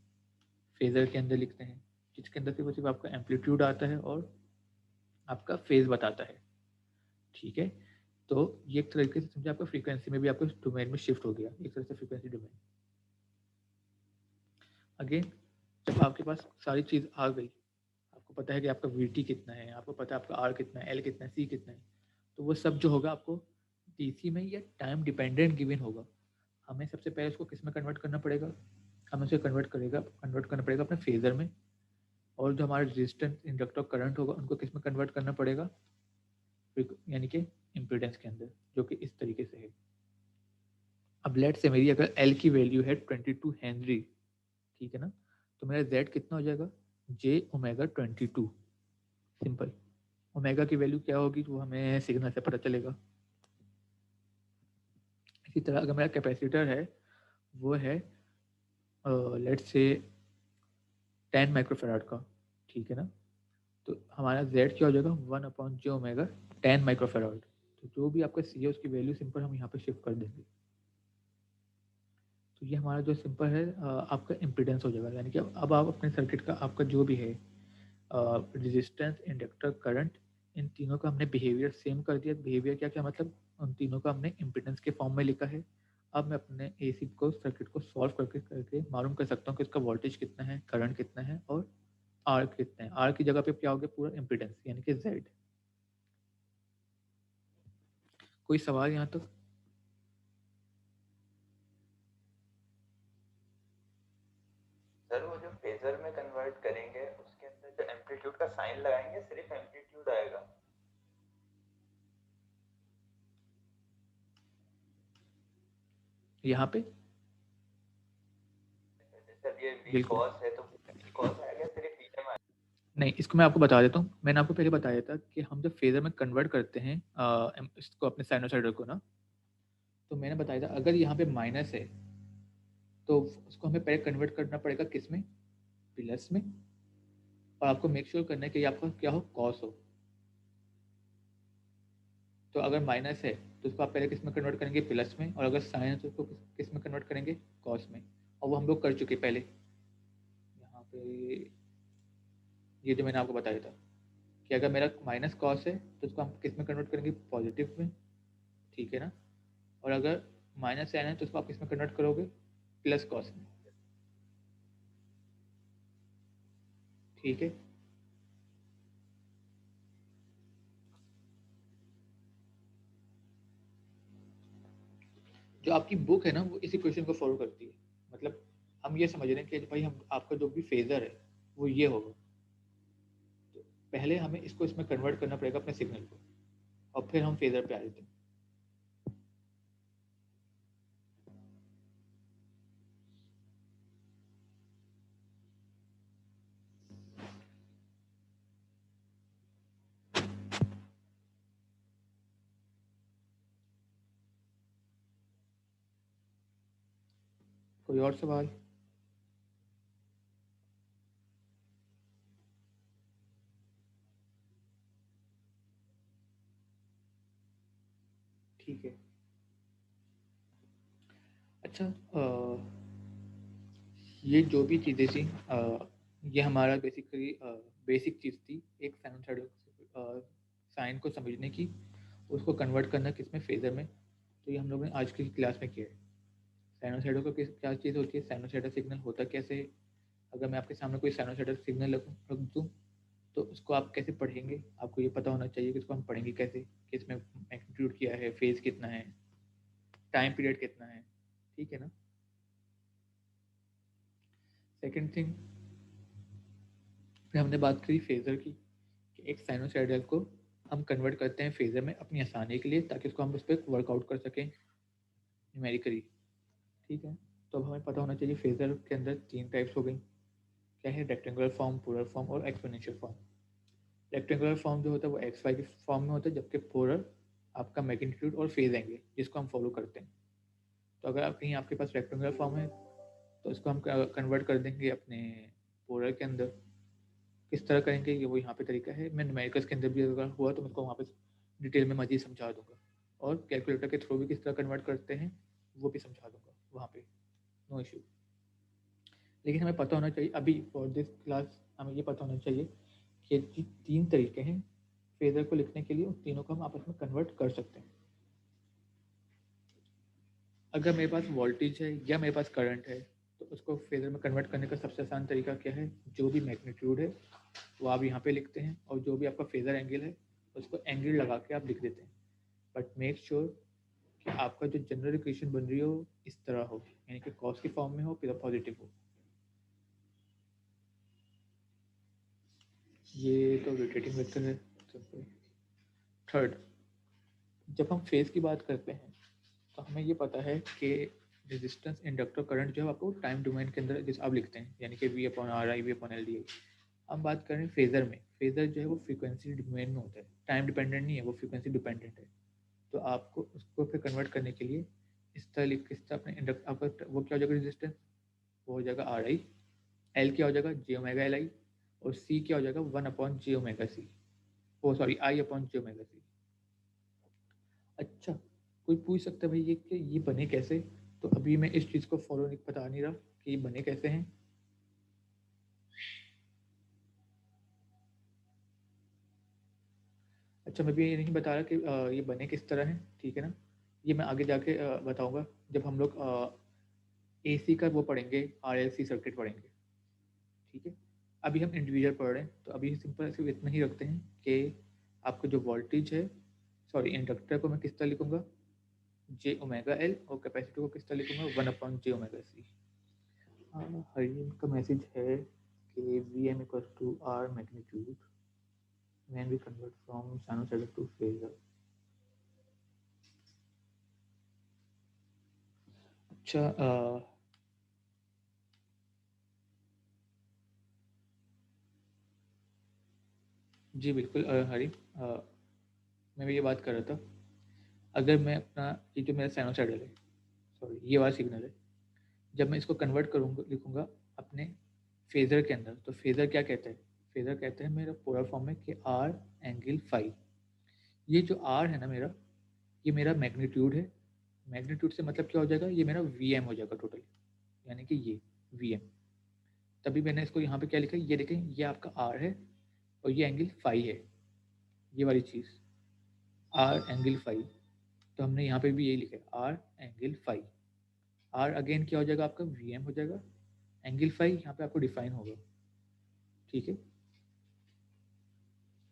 फेजर के अंदर लिखते हैं, जिसके अंदर सिर्फ आपका एम्पलीट्यूड आता है और आपका फेज बताता है, ठीक है। तो ये एक तरीके से समझे आपका फ्रीक्वेंसी में भी आपका डोमेन में शिफ्ट हो गया, एक तरह से फ्रीक्वेंसी डोमेन। अगेन जब आपके पास सारी चीज़ आ गई, आपको पता है कि आपका VT कितना है, आपको पता है आपका R कितना है, L कितना है, C कितना है, तो वो सब जो होगा आपको DC में या टाइम डिपेंडेंट गिवन होगा। हमें सबसे पहले उसको किस में कन्वर्ट करना पड़ेगा, हमें उसे कन्वर्ट करना पड़ेगा अपने फेजर में, और जो हमारा रेजिस्टेंस इंडक्टर करंट होगा उनको किस में कन्वर्ट करना पड़ेगा, यानी कि इम्पीडेंस के अंदर, जो कि इस तरीके से है। अब लेट से मेरी अगर L की वैल्यू है 22 हेनरी, ठीक है ना, तो मेरा Z कितना हो जाएगा, J ओमेगा 22, सिंपल। ओमेगा की वैल्यू क्या होगी वो हमें सिग्नल से पता चलेगा। इसी तरह अगर मेरा कैपेसिटर है वो है लेट से 10 माइक्रोफेराड का, ठीक है ना, तो हमारा Z क्या हो जाएगा 1/j ओमेगा 10 माइक्रोफेराड। तो जो भी आपका C है उसकी वैल्यू सिंपल हम यहाँ पे शिफ्ट कर देंगे। तो ये हमारा जो सिंपल है आपका इम्पीडेंस हो जाएगा, यानी कि अब आप अपने सर्किट का आपका जो भी है रेजिस्टेंस, इंडक्टर, करंट, इन तीनों का हमने बिहेवियर सेम कर दिया। बिहेवियर क्या क्या मतलब, उन तीनों का हमने इम्पीडेंस के फॉर्म में लिखा है। अब मैं अपने AC को सर्किट को सॉल्व करके मालूम कर सकता हूँ कि इसका वोल्टेज कितना है, करंट कितना है और R कितना है। R की जगह पे क्या हो गया, पूरा इम्पीडेंस यानी कि Z। कोई सवाल यहाँ तक? सर वो जो फेजर में कन्वर्ट करेंगे उसके अंदर जो एम्पलीट्यूड का साइन लगाएंगे सिर्फ एम्पलीट्यूड आएगा, यहाँ पे जैसे अब ये v बिल्कुल cos है तो v cos आएगा, सिर्फ vm आएगा। नहीं, इसको मैं आपको बता देता हूँ। मैंने आपको पहले बताया था कि हम जब फेजर में कन्वर्ट करते हैं इसको अपने साइनोसाइडल को ना, तो मैंने बताया था अगर यहाँ पे माइनस है तो उसको हमें पहले कन्वर्ट करना पड़ेगा किस में, प्लस में, और आपको मेक श्योर करना है कि आपका क्या हो, कॉस हो। तो अगर माइनस है तो उसको आप पहले किस में कन्वर्ट करेंगे, प्लस में, और अगर साइन है तो उसको किस में कन्वर्ट करेंगे, कॉस में। और वो हम लोग कर चुके पहले यहाँ पे, ये जो मैंने आपको बताया था कि अगर मेरा माइनस कॉस है तो उसको हम किस में कन्वर्ट करेंगे, पॉजिटिव में, ठीक है ना। और अगर माइनस साइन है तो उसको आप किस में कन्वर्ट करोगे, प्लस कॉस में, ठीक है। जो आपकी बुक है ना वो इस इक्वेशन को फॉलो करती है। मतलब हम ये समझ रहे हैं कि भाई हम आपका जो भी फेजर है वो ये होगा, तो पहले हमें इसको इसमें कन्वर्ट करना पड़ेगा अपने सिग्नल को। और फिर हम फेजर पे आ जाते हैं। कोई और सवाल? ठीक है। अच्छा, ये जो भी चीज़ें थी, ये हमारा बेसिकली बेसिक चीज़ थी एक साइनोसॉइडल साइन को समझने की, उसको कन्वर्ट करना किस में, फेजर में। तो ये हम लोगों ने आज की क्लास में किया है। साइनोसॉइडल को किस क्या चीज़ होती है, साइनोसॉइडल सिग्नल होता कैसे है। अगर मैं आपके सामने कोई साइनोसॉइडल सिग्नल रख दूँ तो उसको आप कैसे पढ़ेंगे, आपको ये पता होना चाहिए कि इसको हम पढ़ेंगे कैसे, कि इसमें मैग्नीट्यूड क्या है, फेज कितना है, टाइम पीरियड कितना है। ठीक है ना। सेकंड थिंग, फिर हमने बात करी फेजर की, कि एक साइनोसॉइडल को हम कन्वर्ट करते हैं फेजर में अपनी आसानी के लिए, ताकि उसको हम उस पर वर्कआउट कर सकें न्यूमेरिकली। ठीक है। तो अब हमें पता होना चाहिए फेजर के अंदर 3 टाइप्स हो गई। क्या है, रेक्टेंगुलर फॉर्म, पोलर फॉर्म और एक्सपोनेंशियल फॉर्म। रेक्टेंगुलर फॉर्म जो होता है वो एक्स वाई के फॉर्म में होता है, जबकि पोलर आपका मैग्नीट्यूड और फेज एंगल जिसको हम फॉलो करते हैं। तो अगर आप कहीं आपके पास रेक्टेंगुलर फॉर्म है तो इसको हम कन्वर्ट कर देंगे अपने पोलर के अंदर। किस तरह करेंगे ये वो यहाँ पे तरीका है। मैं न्यूमेरिकल्स के अंदर भी अगर हुआ तो मैं उसको वहाँ पे डिटेल में मज़ीद समझा दूंगा, और कैलकुलेटर के थ्रू भी किस तरह कन्वर्ट करते हैं वो भी समझा दूंगा वहाँ पे, नो इशू। लेकिन हमें पता होना चाहिए अभी फॉर दिस क्लास, हमें ये पता होना चाहिए कि 3 तरीके हैं फेजर को लिखने के लिए, उन तीनों को हम आपस में कन्वर्ट कर सकते हैं। अगर मेरे पास वोल्टेज है या मेरे पास करंट है तो उसको फेजर में कन्वर्ट करने का सबसे आसान तरीका क्या है, जो भी मैग्नीट्यूड है वो आप यहाँ पे लिखते हैं, और जो भी आपका फेजर एंगल है उसको एंगल लगा के आप लिख देते हैं। बट मेक श्योर कि आपका जो जनरल इक्वेशन बन रही हो इस तरह हो, यानी कि कॉस के फॉर्म में हो फिर पॉजिटिव हो। ये तो रोटेटिंग वेक्टर है। थर्ड, जब हम फेज की बात करते हैं तो हमें ये पता है कि रेजिस्टेंस, इंडक्टर, करंट जो है आपको टाइम डोमेन के अंदर जैसे आप लिखते हैं, यानी कि V upon R I, V upon L D I. हम बात करें फेजर में, फेजर जो है वो फ्रीक्वेंसी डोमेन में होता है, टाइम डिपेंडेंट नहीं है, वो फ्रीक्वेंसी डिपेंडेंट है। तो आपको उसको फिर कन्वर्ट करने के लिए इस तरह लिख, इस तरह अपने इंडक्ट आपका वो क्या हो जाएगा, रेजिस्टेंस वो हो जाएगा आर आई, एल क्या हो जाएगा जे ओमेगा एल आई, और सी क्या हो जाएगा 1/j⍵c, ओ सॉरी I/j⍵c। अच्छा, कोई पूछ सकता है भाई ये कि ये बने कैसे, तो अभी मैं इस चीज़ को फॉलो नहीं बता नहीं रहा कि ये बने कैसे हैं। अच्छा, मैं भी ये नहीं बता रहा कि ये बने किस तरह हैं, ठीक है ना। ये मैं आगे जाके बताऊंगा जब हम लोग AC का वो पढ़ेंगे, RLC सर्किट पढ़ेंगे। ठीक है, अभी हम इंडिविजुअल पढ़ रहे हैं, तो अभी सिंपल सिर्फ इतना ही रखते हैं कि आपको जो वोल्टेज है, सॉरी इंडक्टर को मैं किस तरह लिखूंगा, j⍵L, और कैपेसिटर को किस तरह लिखूंगा 1/j⍵c। हरिम का मैसेज है कि Vm = R magnitude when we convert from sinusoidal to phasor। अच्छा, जी बिल्कुल हरी, मैं भी ये बात कर रहा था। अगर मैं अपना ये जो मेरा साइनोसॉइडल है, सॉरी ये वाला सिग्नल है, जब मैं इसको कन्वर्ट करूँगा लिखूँगा अपने फेजर के अंदर, तो फेजर क्या कहता है, फेजर कहते हैं मेरा पोलर फॉर्म में कि आर एंगल फाई। ये जो आर है ना मेरा, ये मेरा मैग्नीट्यूड है। मैग्नीट्यूड से मतलब क्या हो जाएगा, ये मेरा वी हो जाएगा टोटल, यानी कि ये वी। तभी मैंने इसको यहाँ पे क्या लिखा है, ये देखें ये आपका आर है और ये एंगल फाई है, ये वाली चीज़ आर एंगल फाई। तो हमने यहाँ पे भी यही लिखा है R angle phi. R again क्या हो जाएगा आपका वी हो जाएगा, एंगल फाई यहाँ पे आपको डिफाइन होगा। ठीक है,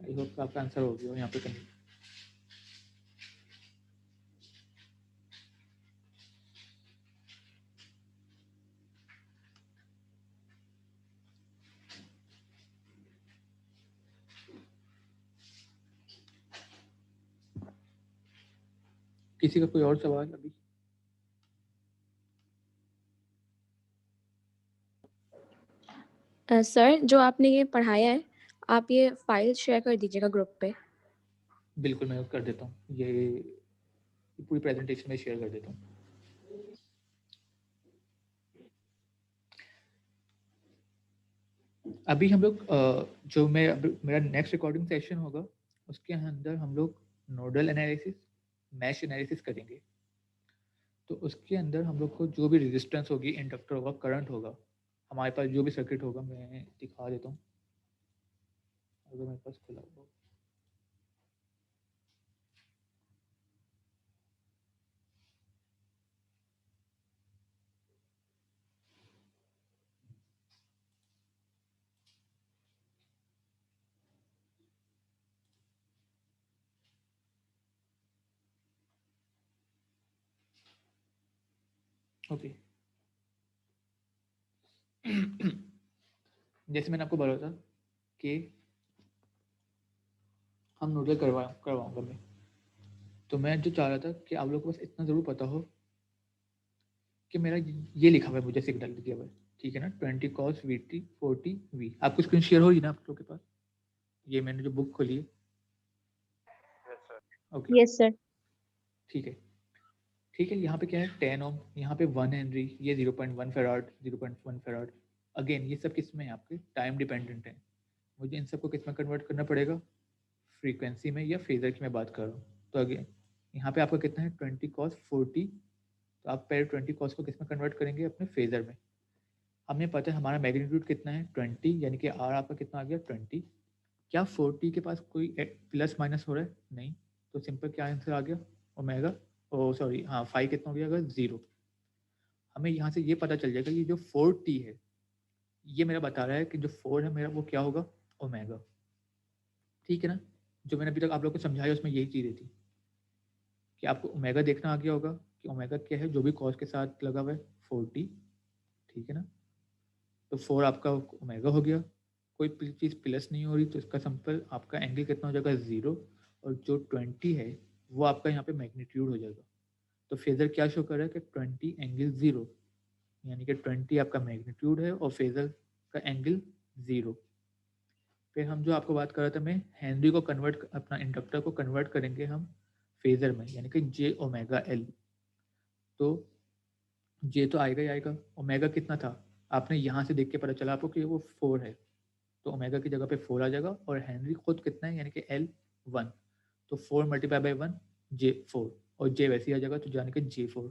आई होप आपका आंसर हो गया यहाँ पे कहीं। किसी का कोई और सवाल अभी? सर जो आपने ये पढ़ाया है आप ये फाइल शेयर कर दीजिएगा ग्रुप पे। बिल्कुल मैं कर देता हूँ, ये पूरी प्रेजेंटेशन में शेयर कर देता हूँ। अभी हम लोग जो मेरा नेक्स्ट रिकॉर्डिंग सेशन होगा उसके अंदर हम लोग नोडल एनालिसिस, मैश एनालिसिस करेंगे। तो उसके अंदर हम लोग को जो भी रेजिस्टेंस होगी, इंडक्टर होगा, करंट होगा, हमारे पास जो भी सर्किट होगा, मैं दिखा देता हूँ अगर मेरे पास खुला हुआ। ओके जैसे मैंने आपको बोला था कि हम नोडल करवाऊंगा मैं, तो मैं जो चाह रहा था कि आप लोगों को बस इतना ज़रूर पता हो कि मेरा ये लिखा हुआ है, मुझे सिग्नल दिया हुआ है, ठीक है ना, 20 cos VT 40 V। आपको स्क्रीन शेयर हो रही ना आप लोगों के पास? ये मैंने जो बुक खोली है। Okay yes sir. ठीक है ठीक है। यहाँ पे क्या है 10 ओम, यहाँ पे 1 हेनरी, ये 0.1 फेराड, 0.1 फेराड। अगेन ये सब किस में है? आपके टाइम डिपेंडेंट है। मुझे इन सबको किस में कन्वर्ट करना पड़ेगा? फ्रीक्वेंसी में या फेजर की मैं बात कर रहा हूँ। तो अगेन यहाँ पे आपका कितना है 20 cos 40, तो आप पहले 20 cos को किस में कन्वर्ट करेंगे? अपने फेजर में। हमें पता है हमारा मैग्नीट्यूड कितना है 20, यानी कि आर आपका कितना आ गया 20। क्या 40 के पास कोई प्लस माइनस हो रहा है? नहीं, तो सिंपल क्या आंसर आ गया? ओमेगा, ओ सॉरी हाँ 5 कितना हो गया? अगर 0। हमें यहाँ से ये पता चल जाएगा कि जो 4t है ये मेरा बता रहा है कि जो 4 है मेरा वो क्या होगा? ओमेगा। ठीक है ना? जो मैंने अभी तक आप लोग को समझाया उसमें यही चीज़ें थी कि आपको ओमेगा देखना आ गया होगा कि ओमेगा क्या है, जो भी कॉस के साथ लगा हुआ है 4t, ठीक है ना। तो 4 आपका ओमेगा हो गया। कोई चीज़ प्लस नहीं हो रही तो इसका सिंपल आपका एंगल कितना हो जाएगा? 0। और जो 20 है वो आपका यहाँ पे मैग्नीट्यूड हो जाएगा। तो फेजर क्या शो कर रहा है कि 20 एंगल 0, यानी कि 20 आपका मैग्नीट्यूड है और फेजर का एंगल 0। फिर हम जो आपको बात कर रहे थे, मैं हेनरी को कन्वर्ट, अपना इंडक्टर को कन्वर्ट करेंगे हम फेजर में, यानी कि जे ओमेगा एल। तो जे तो आएगा ही आएगा। ओमेगा कितना था? आपने यहाँ से देख के पता चला आपको कि वो 4 है, तो ओमेगा की जगह पे 4 आ जाएगा। और हेनरी खुद कितना है, यानी कि एल 1। तो 4 मल्टीप्लाई बाई 1 जे 4, और जे वैसे ही आ जाएगा, तो यानी कि जे 4।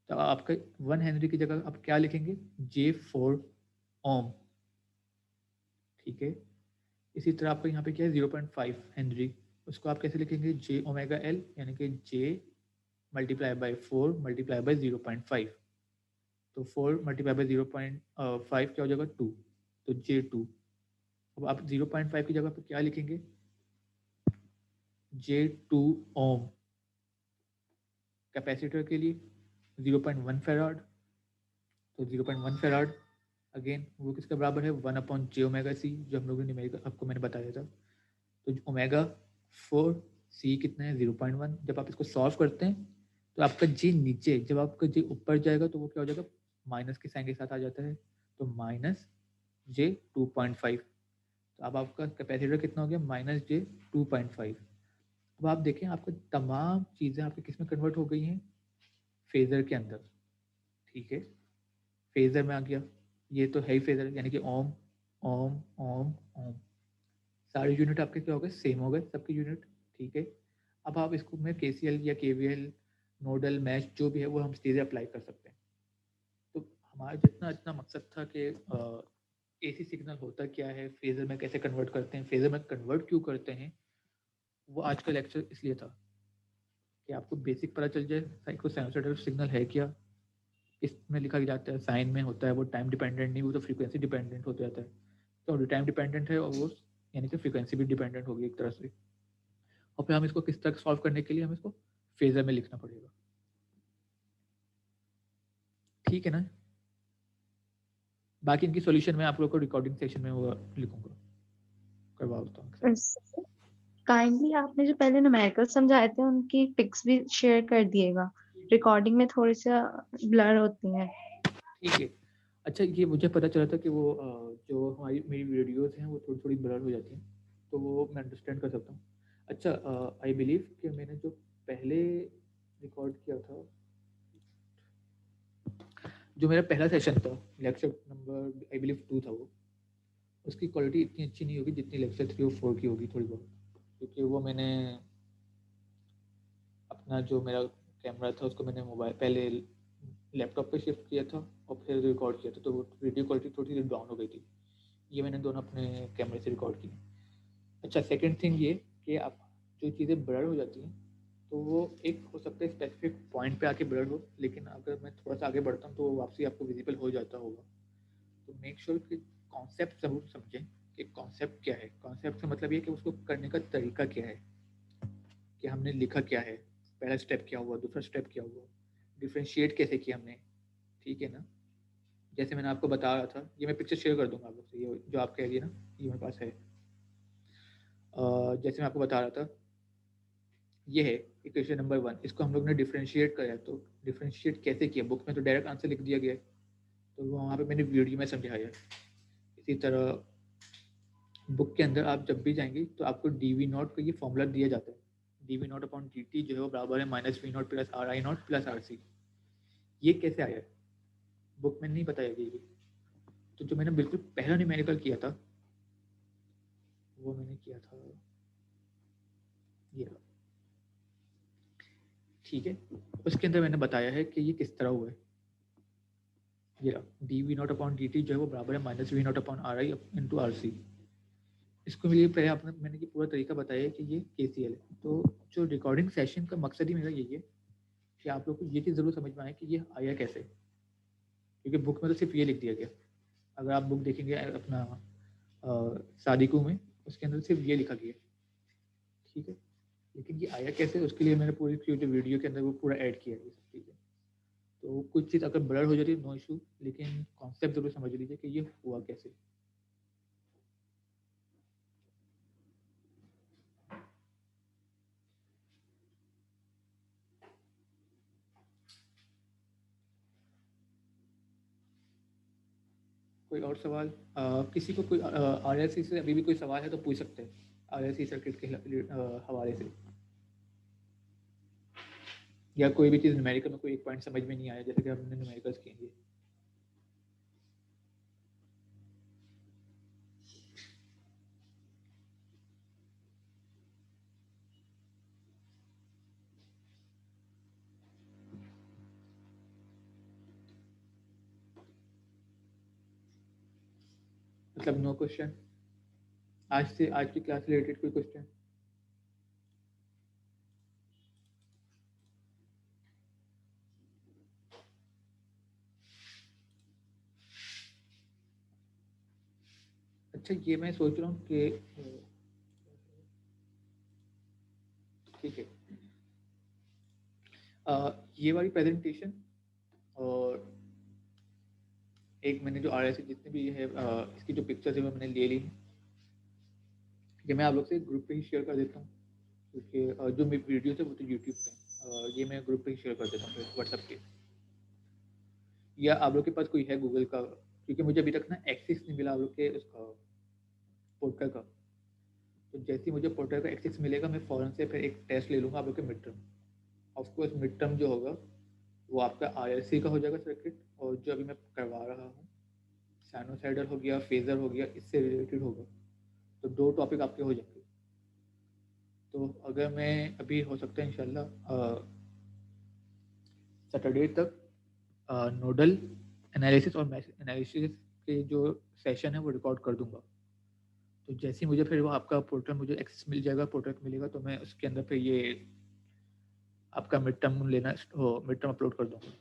तो आपका 1 हेनरी की जगह आप क्या लिखेंगे? जे 4 ओम। ठीक है। इसी तरह आपका यहाँ पे क्या है 0.5 हेनरी, उसको आप कैसे लिखेंगे? जे ओमेगा एल, यानी कि जे मल्टीप्लाई बाई 4 मल्टीप्लाई बाई 0.5। तो 4 मल्टीप्लाई बाई 0.5 क्या हो जाएगा? 2, तो जे 2। अब आप 0.5 की जगह पे क्या लिखेंगे? जे 2 ओम। कैपेसिटर के लिए 0.1 फेराड, तो 0.1 फेराड अगेन वो किसके बराबर है? 1 अपॉन जे ओमेगा सी, जो हम लोगों ने न्यूमेरिकल आपको मैंने बताया था। तो ओमेगा 4 सी कितना है? 0.1। जब आप इसको सॉल्व करते हैं तो आपका जी नीचे, जब आपका जी ऊपर जाएगा तो वो क्या हो जाएगा? माइनस के साइन के साथ आ जाता है, तो माइनस जे 2.5। तो अब आपका कैपेसिटर कितना हो गया? माइनस जे 2.5। अब आप देखें आपको तमाम चीज़ें आपके किस में कन्वर्ट हो गई हैं? फेजर के अंदर। ठीक है, फेजर में आ गया, ये तो है ही फेजर, यानी कि ओम ओम ओम ओम। सारे यूनिट आपके क्या हो गए? सेम हो गए सबके यूनिट। ठीक है। अब आप इसको में KCL या KVL, नोडल, मैश जो भी है वो हम सीधे अप्लाई कर सकते हैं। तो हमारा जितना इतना मकसद था कि AC सिग्नल होता क्या है, फेजर में कैसे कन्वर्ट करते हैं, फेजर में कन्वर्ट क्यों करते हैं, वो आज का लेक्चर इसलिए था कि आपको बेसिक पता चल जाए साइको साइनसॉइडल सिग्नल है क्या, किसमें लिखा जाता है, साइन में होता है, वो टाइम डिपेंडेंट नहीं, वो तो फ्रीक्वेंसी डिपेंडेंट हो जाता है। तो टाइम डिपेंडेंट है और वो यानी कि फ्रीक्वेंसी भी डिपेंडेंट होगी एक तरह से। और फिर हम इसको किस तरह सॉल्व करने के लिए हमें इसको फेजर में लिखना पड़ेगा। ठीक है ना? बाकी इनकी सॉल्यूशन मैं आप लोग को रिकॉर्डिंग सेशन में वो लिखूंगा, करवा देता हूँ। काइंडली आपने जो पहले न्यूमेरिकल समझाए थे उनकी पिक्स भी शेयर कर दिएगा, रिकॉर्डिंग में थोड़ी सा ब्लर होती है। ठीक है। अच्छा, ये मुझे पता चला था कि वो जो हमारी मेरी वीडियोस हैं वो थोड़ी थोड़ी ब्लर हो जाती हैं, तो वो मैं अंडरस्टैंड कर सकता हूँ। अच्छा, आई बिलीव कि मैंने जो पहले रिकॉर्ड किया था, जो मेरा पहला सेशन था, लेक्चर नंबर आई बिलीव 2 था वो, उसकी क्वालिटी इतनी अच्छी नहीं होगी जितनी लेक्चर 3 और 4 की होगी थोड़ी बहुत, क्योंकि वो मैंने अपना जो मेरा कैमरा था उसको मैंने मोबाइल पहले लैपटॉप पे शिफ्ट किया था और फिर रिकॉर्ड किया था, तो वो वीडियो क्वालिटी थोड़ी सी डाउन हो गई थी। ये मैंने दोनों अपने कैमरे से रिकॉर्ड की। अच्छा, सेकंड थिंग ये कि आप जो चीज़ें ब्लर हो जाती हैं तो वो एक हो सकता है स्पेसिफिक पॉइंट पे आके ब्लर हो, लेकिन अगर मैं थोड़ा सा आगे बढ़ता हूँ तो वो वापसी आपको विजिबल हो जाता होगा। तो मेक श्योर कि कॉन्सेप्ट ज़रूर समझें कि कॉन्सेप्ट क्या है। कॉन्सेप्ट का मतलब ये कि उसको करने का तरीका क्या है, कि हमने लिखा क्या है, पहला स्टेप क्या हुआ, दूसरा स्टेप क्या हुआ, डिफ्रेंशिएट कैसे किया हमने, ठीक है ना। जैसे मैंने आपको बता रहा था, ये मैं पिक्चर शेयर कर दूंगा आप लोग से, ये जो आप कह रही है ना, ये मेरे पास है। जैसे मैं आपको बता रहा था, ये है इक्वेशन नंबर 1, इसको हम लोग ने डिफ्रेंशिएट करा है। तो डिफ्रेंशिएट कैसे किया, बुक में तो डायरेक्ट आंसर लिख दिया गया है, तो वहाँ पे मैंने वीडियो में समझाया। इसी तरह बुक के अंदर आप जब भी जाएंगे तो आपको dv0 का ये फॉर्मूला दिया जाता है। dv0 अपॉन dt जो है वो बराबर है -v0 plus ri0 plus rc। ये कैसे आया है, बुक में नहीं बताया गया ये। तो जो मैंने बिल्कुल पहला न्यूमेरिकल किया था वो मैंने किया था ये, ठीक है। उसके अंदर मैंने बताया है कि ये किस तरह हुआ है। ये dv0 अपॉन dt जो है वो बराबर है -v0 upon ri into rc। इसको लिए पहले आपने मैंने ये पूरा तरीका बताया है कि ये KCL है। तो जो रिकॉर्डिंग सेशन का मकसद ही मेरा यही है कि आप लोग को ये चीज़ ज़रूर समझ में आए कि ये आया कैसे, क्योंकि बुक में तो सिर्फ ये लिख दिया गया। अगर आप बुक देखेंगे अपना सादिकू में, उसके अंदर सिर्फ ये लिखा गया, ठीक है। लेकिन ये आया कैसे, उसके लिए मैंने पूरी जो वीडियो के अंदर वो पूरा ऐड किया है ये सब चीज़ें। तो कुछ चीज़ अगर ब्लर हो जाती है नो इशू, लेकिन कॉन्सेप्ट जरूर समझ लीजिए कि ये हुआ कैसे। कोई और सवाल, किसी को कोई RLC से अभी भी कोई सवाल है तो पूछ सकते हैं, RLC सर्किट के हवाले से, या कोई भी चीज़ न्यूमेरिकल में कोई एक पॉइंट समझ में नहीं आया, जैसे कि हमने न्यूमेरिकल्स किए। मतलब नो क्वेश्चन, आज की क्लास से रिलेटेड कोई क्वेश्चन? अच्छा, ये मैं सोच रहा हूँ कि ठीक है, ये वाली प्रेजेंटेशन और एक मैंने जो RLC जितने भी है इसकी जो पिक्चर्स है वो मैंने ले ली है, ये मैं आप लोग से ग्रुप पे ही शेयर कर देता हूँ, क्योंकि जो मेरी वीडियोस है वो तो यूट्यूब पे, ये मैं ग्रुप पे ही शेयर कर देता हूँ व्हाट्सएप पे, या आप लोग के पास कोई है गूगल का, क्योंकि मुझे अभी तक ना एक्सेस नहीं मिला आप लोग के उसका पोर्टल का। तो जैसे ही मुझे पोर्टल का एक्सेस मिलेगा मैं फ़ौरन से फिर एक टेस्ट ले लूँगा आप लोग के mid term. Of course mid term जो होगा वो आपका RLC का हो जाएगा सर्किट, और जो अभी मैं करवा रहा हूँ साइनोसाइडल हो गया, फेजर हो गया, इससे रिलेटेड होगा। तो 2 टॉपिक आपके हो जाएंगे। तो अगर मैं अभी हो सकता है इंशाल्लाह सैटरडे तक नोडल एनालिसिस और मैश एनालिसिस के जो सेशन है वो रिकॉर्ड कर दूंगा। तो जैसे ही मुझे फिर वो आपका पोर्टल मुझे एक्सेस मिल जाएगा, पोर्टल मिलेगा, तो मैं उसके अंदर फिर ये आपका मिड टर्म लेना हो मिड टर्म अपलोड कर दूंगा,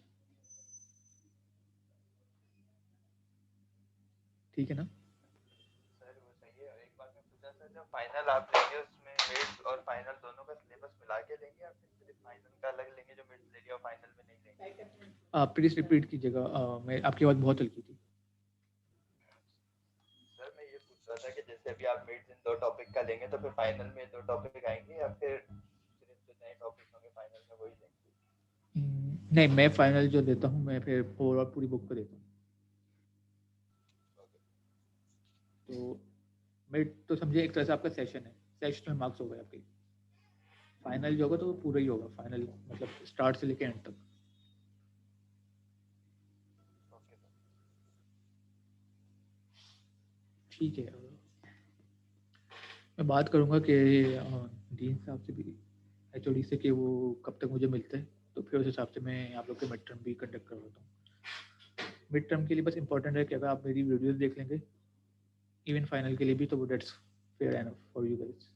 ठीक है ना। सर वो सही है। एक बात मैं पूछा सर, जो फाइनल आप लेंगे उसमें मिड और फाइनल दोनों का सिलेबस मिला के लेंगे या फिर सिर्फ फाइनल का अलग लेंगे जो मिड ले लिया और फाइनल में नहीं लेंगे? प्लीज रिपीट कीजिएगा, मैं आपकी आवाज़ बहुत हल्की थी। सर मैं ये पूछ रहा था कि जैसे अभी आप मिड्स इन 2 टॉपिक का लेंगे तो फिर फाइनल में 2 टॉपिक आएंगे या फिर सिर्फ जो नए टॉपिक होंगे फाइनल में वही लेंगे? नहीं, मैं फाइनल जो देता हूँ मैं फिर ओवरऑल पूरी बुक को देता हूँ। तो मिड तो समझिए एक तरह से आपका सेशन है, सेशन में मार्क्स हो गए आपके। फाइनल जो होगा तो वो पूरा ही होगा, फाइनल मतलब स्टार्ट से लेके एंड तक। Okay sir. ठीक है, मैं बात करूंगा कि डीन साहब से भी, एचओडी से, कि वो कब तक मुझे मिलते हैं, तो फिर उस हिसाब से मैं आप लोग के मिड टर्म भी कंडक्ट करवाता हूँ। मिड टर्म के लिए बस इंपॉर्टेंट है कि अगर आप मेरी वीडियोस देख लेंगे इवन फाइनल के लिए भी, तो वो that's fair enough for you guys.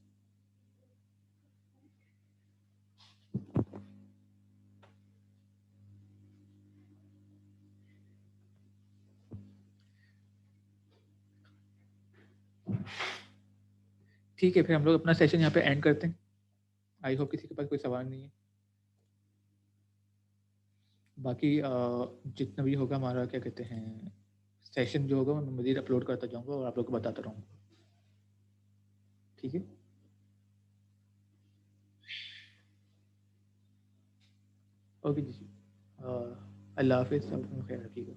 ठीक है, फिर हम लोग अपना सेशन यहाँ पे एंड करते हैं। आई होप किसी के पास कोई सवाल नहीं है। बाकी जितना भी होगा हमारा क्या कहते हैं सेशन जो होगा मैं मज़ीद अपलोड करता जाऊँगा और आप लोग को बताता रहूँगा। ठीक है, ओके जी, अल्लाह हाफिज़, अपना ख्याल रखिएगा।